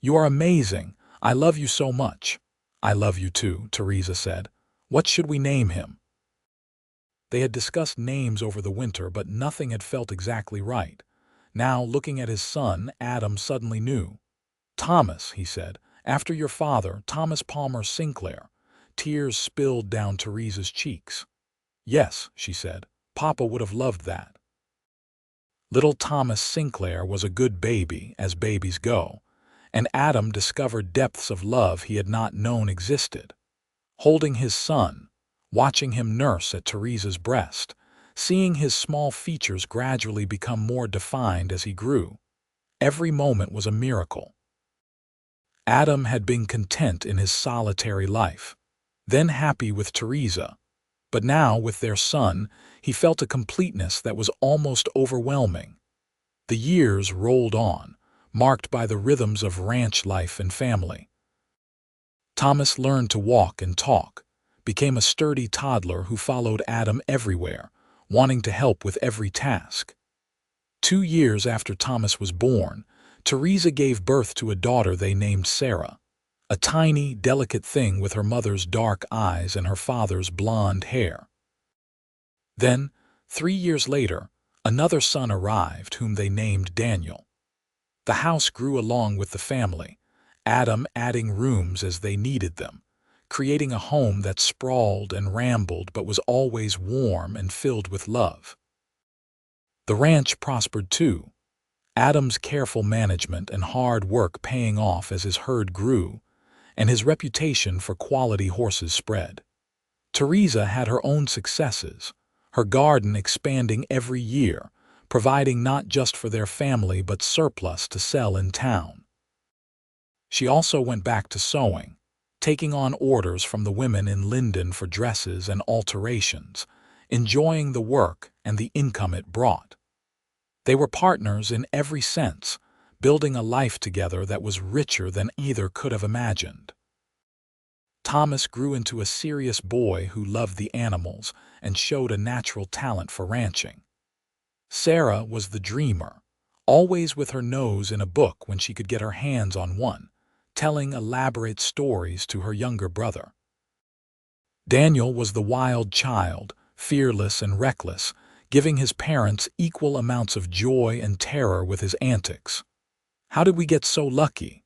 "You are amazing. I love you so much." "I love you too," Theresa said. "What should we name him?" They had discussed names over the winter, but nothing had felt exactly right. Now, looking at his son, Adam suddenly knew. "Thomas," he said, "after your father, Thomas Palmer Sinclair." Tears spilled down Theresa's cheeks. "Yes," she said, "Papa would have loved that." Little Thomas Sinclair was a good baby, as babies go, and Adam discovered depths of love he had not known existed. Holding his son, watching him nurse at Theresa's breast, seeing his small features gradually become more defined as he grew. Every moment was a miracle. Adam had been content in his solitary life, then happy with Theresa, but now with their son, he felt a completeness that was almost overwhelming. The years rolled on, marked by the rhythms of ranch life and family. Thomas learned to walk and talk, became a sturdy toddler who followed Adam everywhere, wanting to help with every task. 2 years after Thomas was born, Theresa gave birth to a daughter they named Sarah, a tiny, delicate thing with her mother's dark eyes and her father's blonde hair. Then, 3 years later, another son arrived whom they named Daniel. The house grew along with the family, Adam adding rooms as they needed them, creating a home that sprawled and rambled but was always warm and filled with love. The ranch prospered too, Adam's careful management and hard work paying off as his herd grew, and his reputation for quality horses spread. Theresa had her own successes, her garden expanding every year, providing not just for their family but surplus to sell in town. She also went back to sewing, taking on orders from the women in Linden for dresses and alterations, enjoying the work and the income it brought. They were partners in every sense, building a life together that was richer than either could have imagined. Thomas grew into a serious boy who loved the animals and showed a natural talent for ranching. Sarah was the dreamer, always with her nose in a book when she could get her hands on one, telling elaborate stories to her younger brother. Daniel was the wild child, fearless and reckless, giving his parents equal amounts of joy and terror with his antics. "How did we get so lucky?"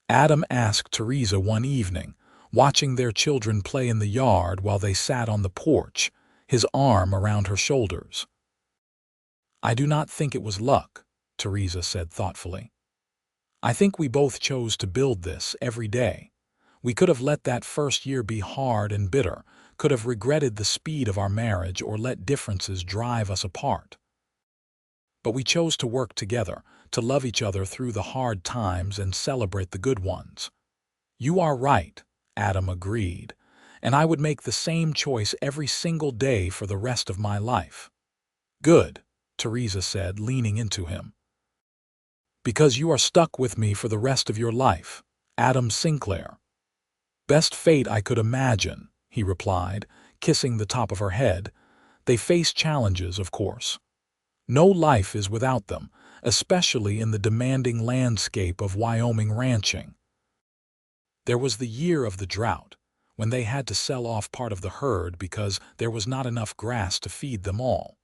Adam asked Theresa one evening, watching their children play in the yard while they sat on the porch, his arm around her shoulders. "I do not think it was luck," Theresa said thoughtfully. "I think we both chose to build this every day. We could have let that first year be hard and bitter, could have regretted the speed of our marriage or let differences drive us apart. But we chose to work together, to love each other through the hard times and celebrate the good ones." "You are right," Adam agreed, "and I would make the same choice every single day for the rest of my life." "Good," Theresa said, leaning into him. "Because you are stuck with me for the rest of your life." Adam Sinclair. "Best fate I could imagine," he replied, kissing the top of her head. "They face challenges, of course. No life is without them, especially in the demanding landscape of Wyoming ranching." There was the year of the drought, when they had to sell off part of the herd because there was not enough grass to feed them all.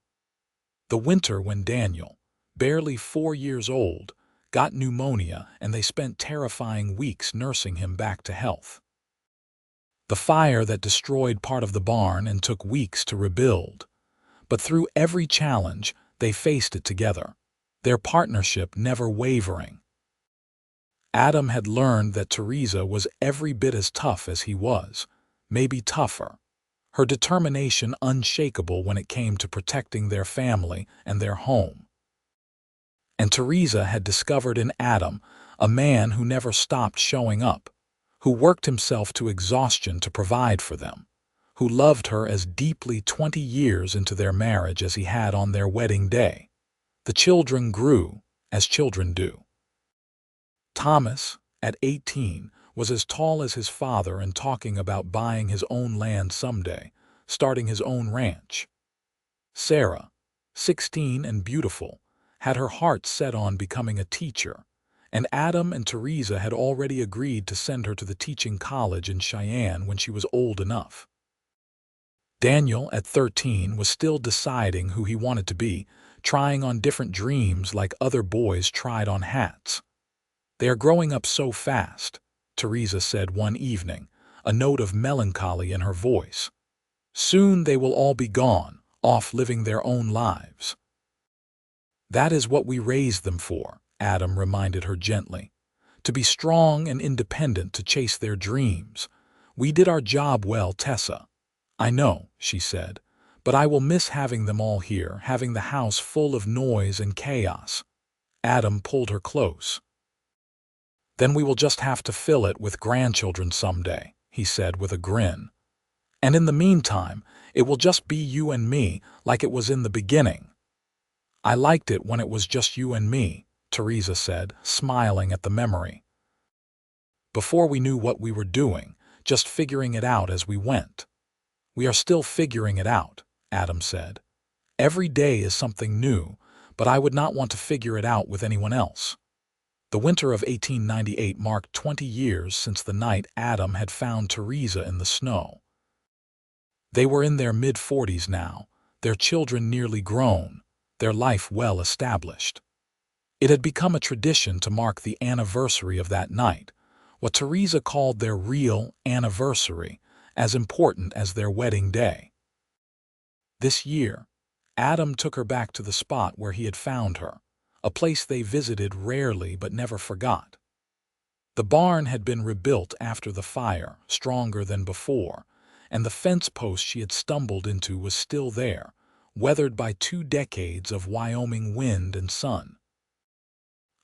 The winter when Daniel, barely 4 years old, got pneumonia and they spent terrifying weeks nursing him back to health. The fire that destroyed part of the barn and took weeks to rebuild. But through every challenge, they faced it together, their partnership never wavering. Adam had learned that Theresa was every bit as tough as he was, maybe tougher, her determination unshakable when it came to protecting their family and their home. And Theresa had discovered in Adam a man who never stopped showing up, who worked himself to exhaustion to provide for them, who loved her as deeply 20 years into their marriage as he had on their wedding day. The children grew, as children do. Thomas, at 18, was as tall as his father and talking about buying his own land someday, starting his own ranch. Sarah, 16 and beautiful, had her heart set on becoming a teacher, and Adam and Theresa had already agreed to send her to the teaching college in Cheyenne when she was old enough. Daniel, at 13, was still deciding who he wanted to be, trying on different dreams like other boys tried on hats. "They are growing up so fast," Theresa said one evening, a note of melancholy in her voice. "Soon they will all be gone, off living their own lives." "That is what we raised them for," Adam reminded her gently. "To be strong and independent, to chase their dreams. We did our job well, Tessa." "I know," she said, "but I will miss having them all here, having the house full of noise and chaos." Adam pulled her close. "Then we will just have to fill it with grandchildren someday," he said with a grin. "And in the meantime, it will just be you and me, like it was in the beginning." "I liked it when it was just you and me," Theresa said, smiling at the memory. "Before we knew what we were doing, just figuring it out as we went." "We are still figuring it out," Adam said. "Every day is something new, but I would not want to figure it out with anyone else." The winter of 1898 marked 20 years since the night Adam had found Theresa in the snow. They were in their mid-40s now, their children nearly grown, their life well established. It had become a tradition to mark the anniversary of that night, what Theresa called their real anniversary, as important as their wedding day. This year, Adam took her back to the spot where he had found her, a place they visited rarely but never forgot. The barn had been rebuilt after the fire, stronger than before, and the fence post she had stumbled into was still there, weathered by 2 decades of Wyoming wind and sun.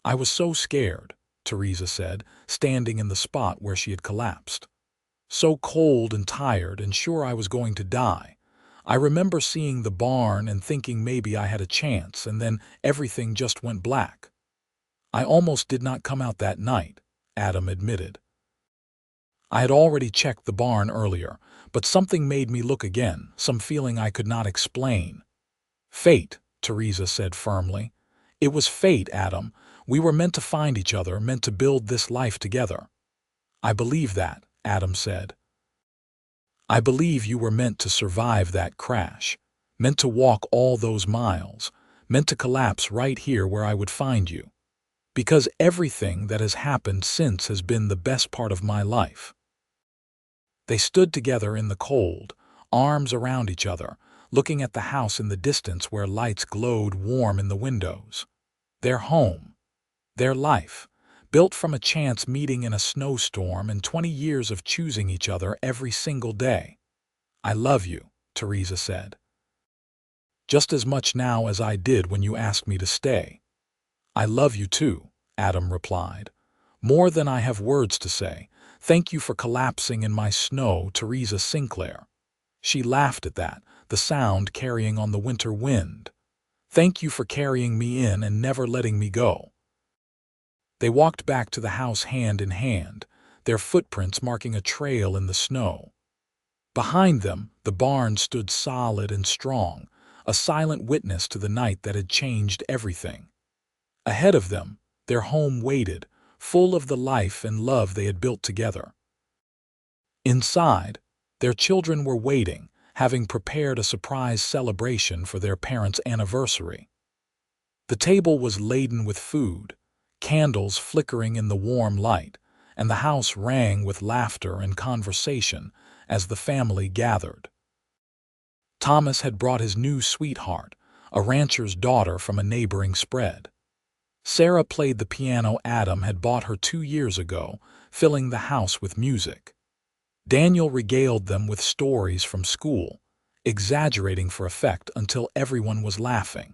"I was so scared," Theresa said, standing in the spot where she had collapsed. "So cold and tired and sure I was going to die. I remember seeing the barn and thinking maybe I had a chance, and then everything just went black." "I almost did not come out that night," Adam admitted. "I had already checked the barn earlier, but something made me look again, some feeling I could not explain." "Fate," Theresa said firmly. "It was fate, Adam. We were meant to find each other, meant to build this life together. I believe that, Adam said. I believe you were meant to survive that crash, meant to walk all those miles, meant to collapse right here where I would find you. Because everything that has happened since has been the best part of my life. They stood together in the cold, arms around each other, looking at the house in the distance where lights glowed warm in the windows. Their home, their life, built from a chance meeting in a snowstorm and 20 years of choosing each other every single day. I love you, Theresa said. Just as much now as I did when you asked me to stay. I love you too, Adam replied. More than I have words to say. Thank you for collapsing in my snow, Theresa Sinclair. She laughed at that, the sound carrying on the winter wind. Thank you for carrying me in and never letting me go. They walked back to the house hand in hand, their footprints marking a trail in the snow. Behind them, the barn stood solid and strong, a silent witness to the night that had changed everything. Ahead of them, their home waited, full of the life and love they had built together. Inside, their children were waiting, having prepared a surprise celebration for their parents' anniversary. The table was laden with food, candles flickering in the warm light, and the house rang with laughter and conversation as the family gathered. Thomas had brought his new sweetheart, a rancher's daughter from a neighboring spread. Sarah played the piano Adam had bought her 2 years ago, filling the house with music. Daniel regaled them with stories from school, exaggerating for effect until everyone was laughing.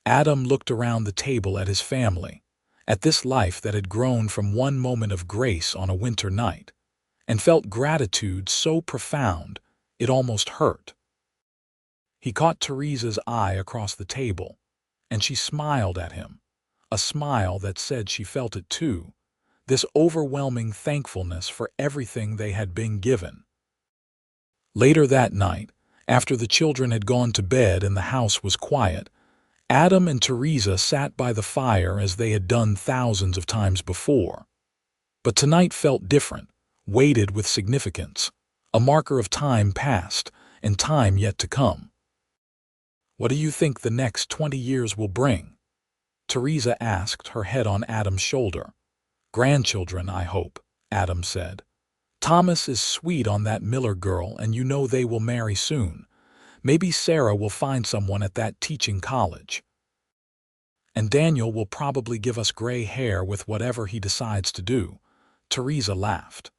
Adam looked around the table at his family, at this life that had grown from one moment of grace on a winter night, and felt gratitude so profound it almost hurt. He caught Theresa's eye across the table, and she smiled at him, a smile that said she felt it too, this overwhelming thankfulness for everything they had been given. Later that night, after the children had gone to bed and the house was quiet, Adam and Theresa sat by the fire as they had done thousands of times before. But tonight felt different, weighted with significance, a marker of time past and time yet to come. What do you think the next 20 years will bring? Theresa asked, her head on Adam's shoulder. Grandchildren, I hope, Adam said. Thomas is sweet on that Miller girl, and you know they will marry soon. Maybe Sarah will find someone at that teaching college. And Daniel will probably give us gray hair with whatever he decides to do. Theresa laughed.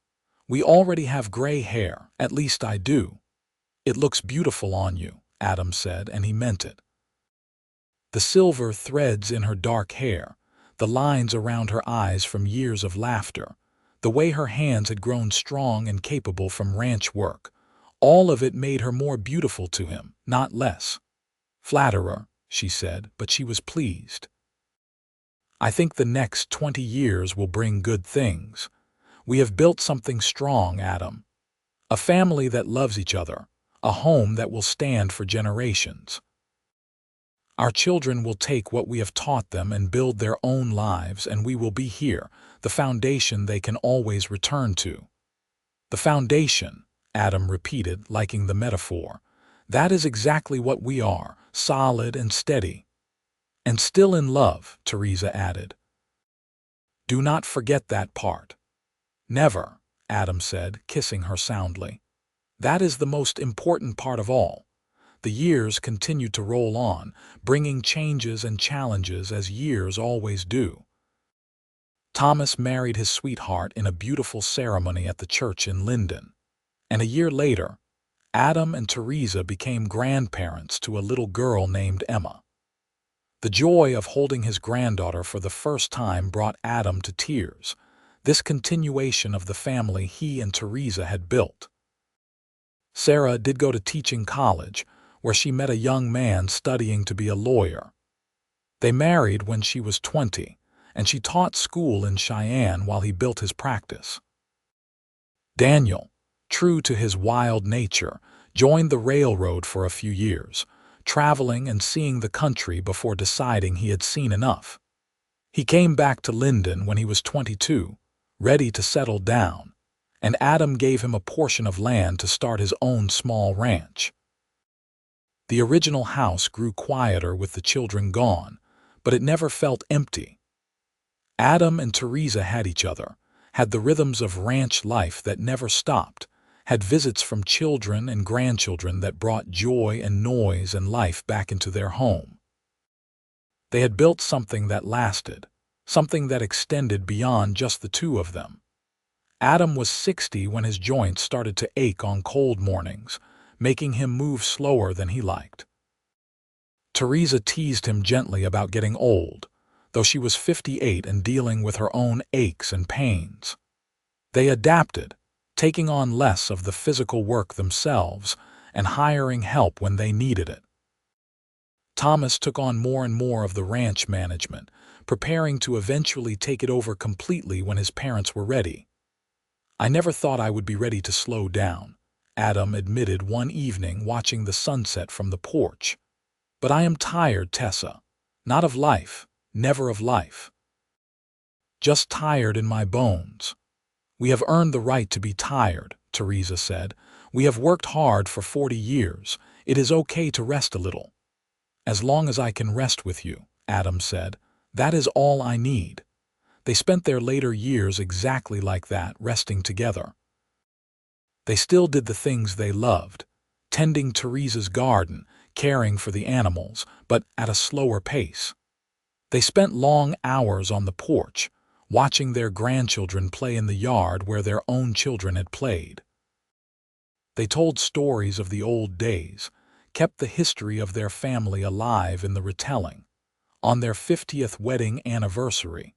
We already have gray hair, at least I do. It looks beautiful on you, Adam said, and he meant it. The silver threads in her dark hair, the lines around her eyes from years of laughter, the way her hands had grown strong and capable from ranch work, all of it made her more beautiful to him, not less. Flatterer, she said, but she was pleased. I think the next 20 years will bring good things. We have built something strong, Adam. A family that loves each other, a home that will stand for generations. Our children will take what we have taught them and build their own lives, and we will be here, the foundation they can always return to. The foundation, Adam repeated, liking the metaphor. That is exactly what we are, solid and steady. And still in love, Theresa added. Do not forget that part. Never, Adam said, kissing her soundly. That is the most important part of all. The years continued to roll on, bringing changes and challenges as years always do. Thomas married his sweetheart in a beautiful ceremony at the church in Linden. And a year later, Adam and Theresa became grandparents to a little girl named Emma. The joy of holding his granddaughter for the first time brought Adam to tears, this continuation of the family he and Theresa had built. Sarah did go to teaching college, where she met a young man studying to be a lawyer. They married when she was 20, and she taught school in Cheyenne while he built his practice. Daniel, true to his wild nature, joined the railroad for a few years, traveling and seeing the country before deciding he had seen enough. He came back to Linden when he was 22, ready to settle down, and Adam gave him a portion of land to start his own small ranch. The original house grew quieter with the children gone, but it never felt empty. Adam and Theresa had each other, had the rhythms of ranch life that never stopped, had visits from children and grandchildren that brought joy and noise and life back into their home. They had built something that lasted, something that extended beyond just the two of them. Adam was 60 when his joints started to ache on cold mornings, making him move slower than he liked. Theresa teased him gently about getting old, though she was 58 and dealing with her own aches and pains. They adapted, taking on less of the physical work themselves and hiring help when they needed it. Thomas took on more and more of the ranch management, preparing to eventually take it over completely when his parents were ready. "I never thought I would be ready to slow down," Adam admitted one evening watching the sunset from the porch. "But I am tired, Tessa. Not of life, never of life. Just tired in my bones." "We have earned the right to be tired," Theresa said. "We have worked hard for 40 years. It is okay to rest a little." "As long as I can rest with you," Adam said, "that is all I need." They spent their later years exactly like that, resting together. They still did the things they loved, tending Theresa's garden, caring for the animals, but at a slower pace. They spent long hours on the porch, watching their grandchildren play in the yard where their own children had played. They told stories of the old days, kept the history of their family alive in the retelling. On their 50th wedding anniversary,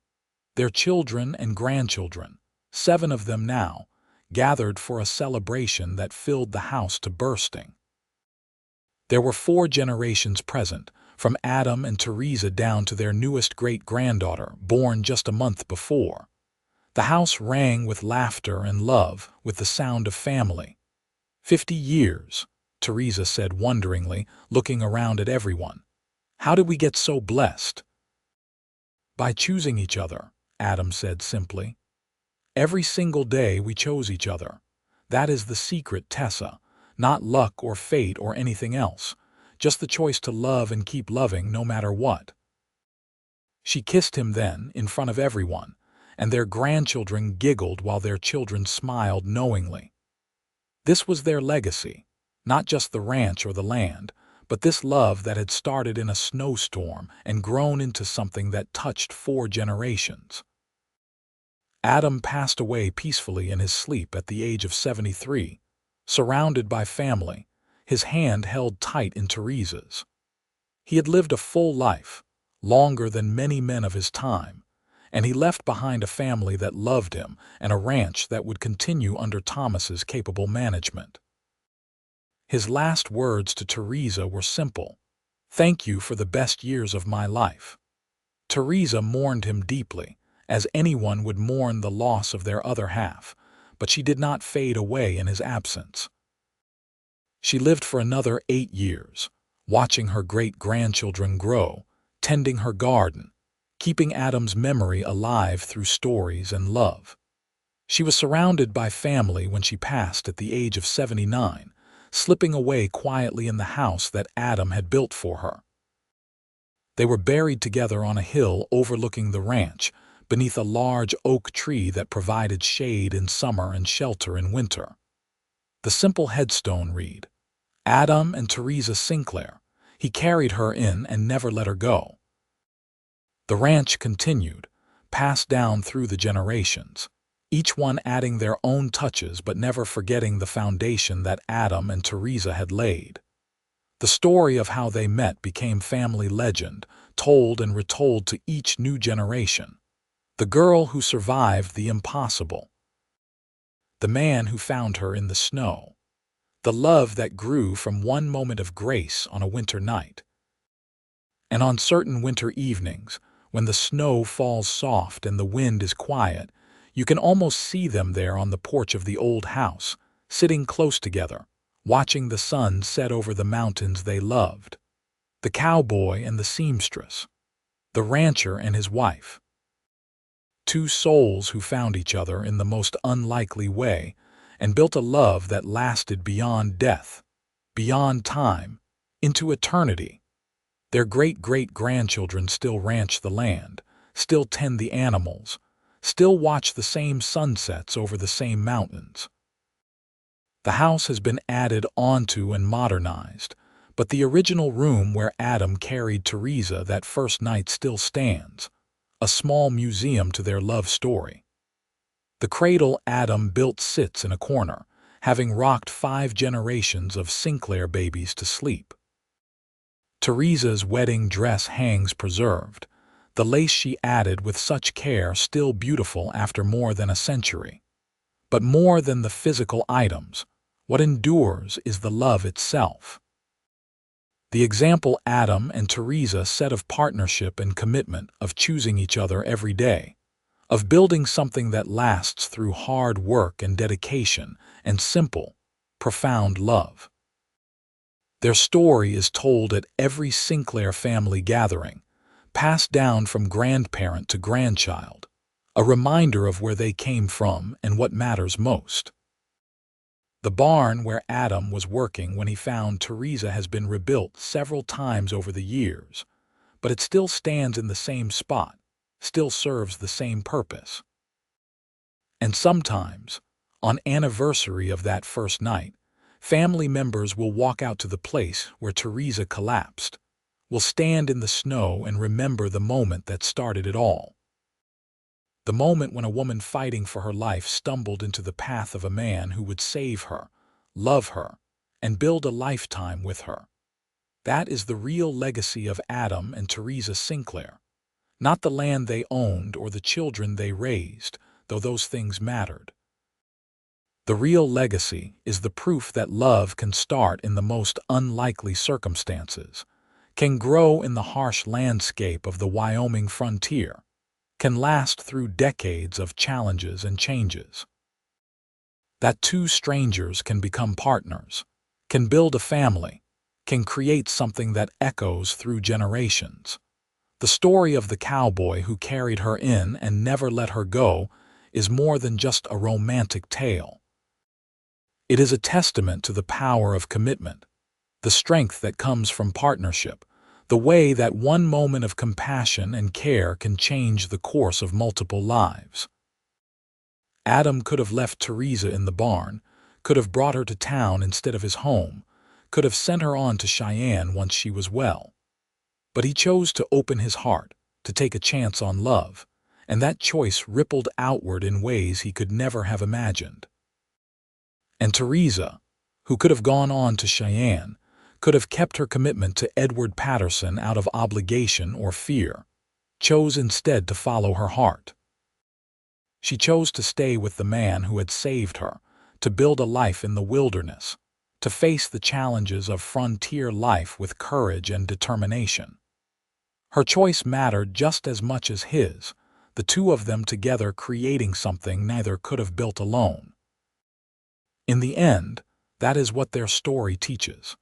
their children and grandchildren, 7 of them now, gathered for a celebration that filled the house to bursting. There were 4 generations present, from Adam and Theresa down to their newest great-granddaughter, born just a month before. The house rang with laughter and love, with the sound of family. 50 years, Theresa said wonderingly, looking around at everyone. "How did we get so blessed?" "By choosing each other," Adam said simply. "Every single day we chose each other. That is the secret, Tessa. Not luck or fate or anything else. Just the choice to love and keep loving no matter what." She kissed him then, in front of everyone, and their grandchildren giggled while their children smiled knowingly. This was their legacy, not just the ranch or the land, but this love that had started in a snowstorm and grown into something that touched 4 generations. Adam passed away peacefully in his sleep at the age of 73, surrounded by family, his hand held tight in Theresa's. He had lived a full life, longer than many men of his time, and he left behind a family that loved him and a ranch that would continue under Thomas's capable management. His last words to Theresa were simple: "Thank you for the best years of my life." Theresa mourned him deeply, as anyone would mourn the loss of their other half, but she did not fade away in his absence. She lived for another 8 years, watching her great-grandchildren grow, tending her garden, keeping Adam's memory alive through stories and love. She was surrounded by family when she passed at the age of 79, slipping away quietly in the house that Adam had built for her. They were buried together on a hill overlooking the ranch, beneath a large oak tree that provided shade in summer and shelter in winter. The simple headstone read, "Adam and Theresa Sinclair. He carried her in and never let her go." The ranch continued, passed down through the generations, each one adding their own touches but never forgetting the foundation that Adam and Theresa had laid. The story of how they met became family legend, told and retold to each new generation. The girl who survived the impossible. The man who found her in the snow. The love that grew from one moment of grace on a winter night. And on certain winter evenings, when the snow falls soft and the wind is quiet, you can almost see them there on the porch of the old house, sitting close together, watching the sun set over the mountains they loved. The cowboy and the seamstress. The rancher and his wife. Two souls who found each other in the most unlikely way and built a love that lasted beyond death, beyond time, into eternity. Their great-great-grandchildren still ranch the land, still tend the animals, still watch the same sunsets over the same mountains. The house has been added onto and modernized, but the original room where Adam carried Theresa that first night still stands, a small museum to their love story. The cradle Adam built sits in a corner, having rocked 5 generations of Sinclair babies to sleep. Theresa's wedding dress hangs preserved, the lace she added with such care still beautiful after more than a century. But more than the physical items, what endures is the love itself. The example Adam and Theresa set of partnership and commitment, of choosing each other every day, of building something that lasts through hard work and dedication and simple, profound love. Their story is told at every Sinclair family gathering, passed down from grandparent to grandchild, a reminder of where they came from and what matters most. The barn where Adam was working when he found Theresa has been rebuilt several times over the years, but it still stands in the same spot, still serves the same purpose. And sometimes, on anniversary of that first night, family members will walk out to the place where Theresa collapsed, will stand in the snow and remember the moment that started it all. The moment when a woman fighting for her life stumbled into the path of a man who would save her, love her, and build a lifetime with her. That is the real legacy of Adam and Theresa Sinclair, not the land they owned or the children they raised, though those things mattered. The real legacy is the proof that love can start in the most unlikely circumstances, can grow in the harsh landscape of the Wyoming frontier, can last through decades of challenges and changes. That two strangers can become partners, can build a family, can create something that echoes through generations. The story of the cowboy who carried her in and never let her go is more than just a romantic tale. It is a testament to the power of commitment, the strength that comes from partnership, the way that one moment of compassion and care can change the course of multiple lives. Adam could have left Theresa in the barn, could have brought her to town instead of his home, could have sent her on to Cheyenne once she was well. But he chose to open his heart, to take a chance on love, and that choice rippled outward in ways he could never have imagined. And Theresa, who could have gone on to Cheyenne, could have kept her commitment to Edward Patterson out of obligation or fear, chose instead to follow her heart. She chose to stay with the man who had saved her, to build a life in the wilderness, to face the challenges of frontier life with courage and determination. Her choice mattered just as much as his, the two of them together creating something neither could have built alone. In the end, that is what their story teaches.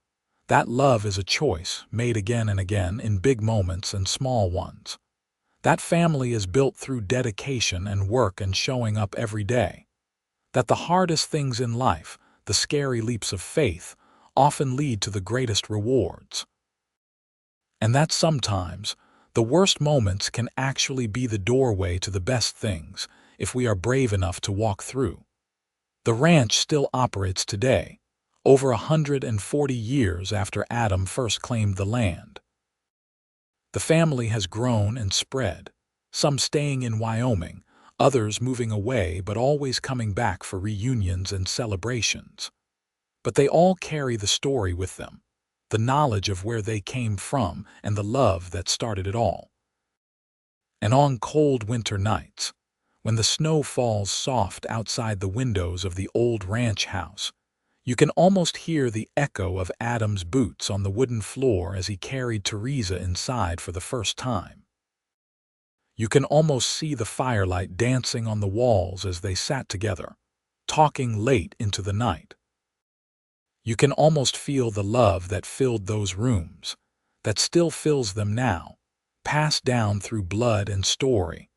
That love is a choice, made again and again in big moments and small ones. That family is built through dedication and work and showing up every day. That the hardest things in life, the scary leaps of faith, often lead to the greatest rewards. And that sometimes, the worst moments can actually be the doorway to the best things, if we are brave enough to walk through. The ranch still operates today, over 140 years after Adam first claimed the land. The family has grown and spread, some staying in Wyoming, others moving away but always coming back for reunions and celebrations. But they all carry the story with them, the knowledge of where they came from and the love that started it all. And on cold winter nights, when the snow falls soft outside the windows of the old ranch house, you can almost hear the echo of Adam's boots on the wooden floor as he carried Theresa inside for the first time. You can almost see the firelight dancing on the walls as they sat together, talking late into the night. You can almost feel the love that filled those rooms, that still fills them now, passed down through blood and story,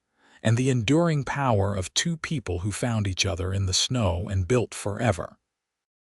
and the enduring power of two people who found each other in the snow and built forever.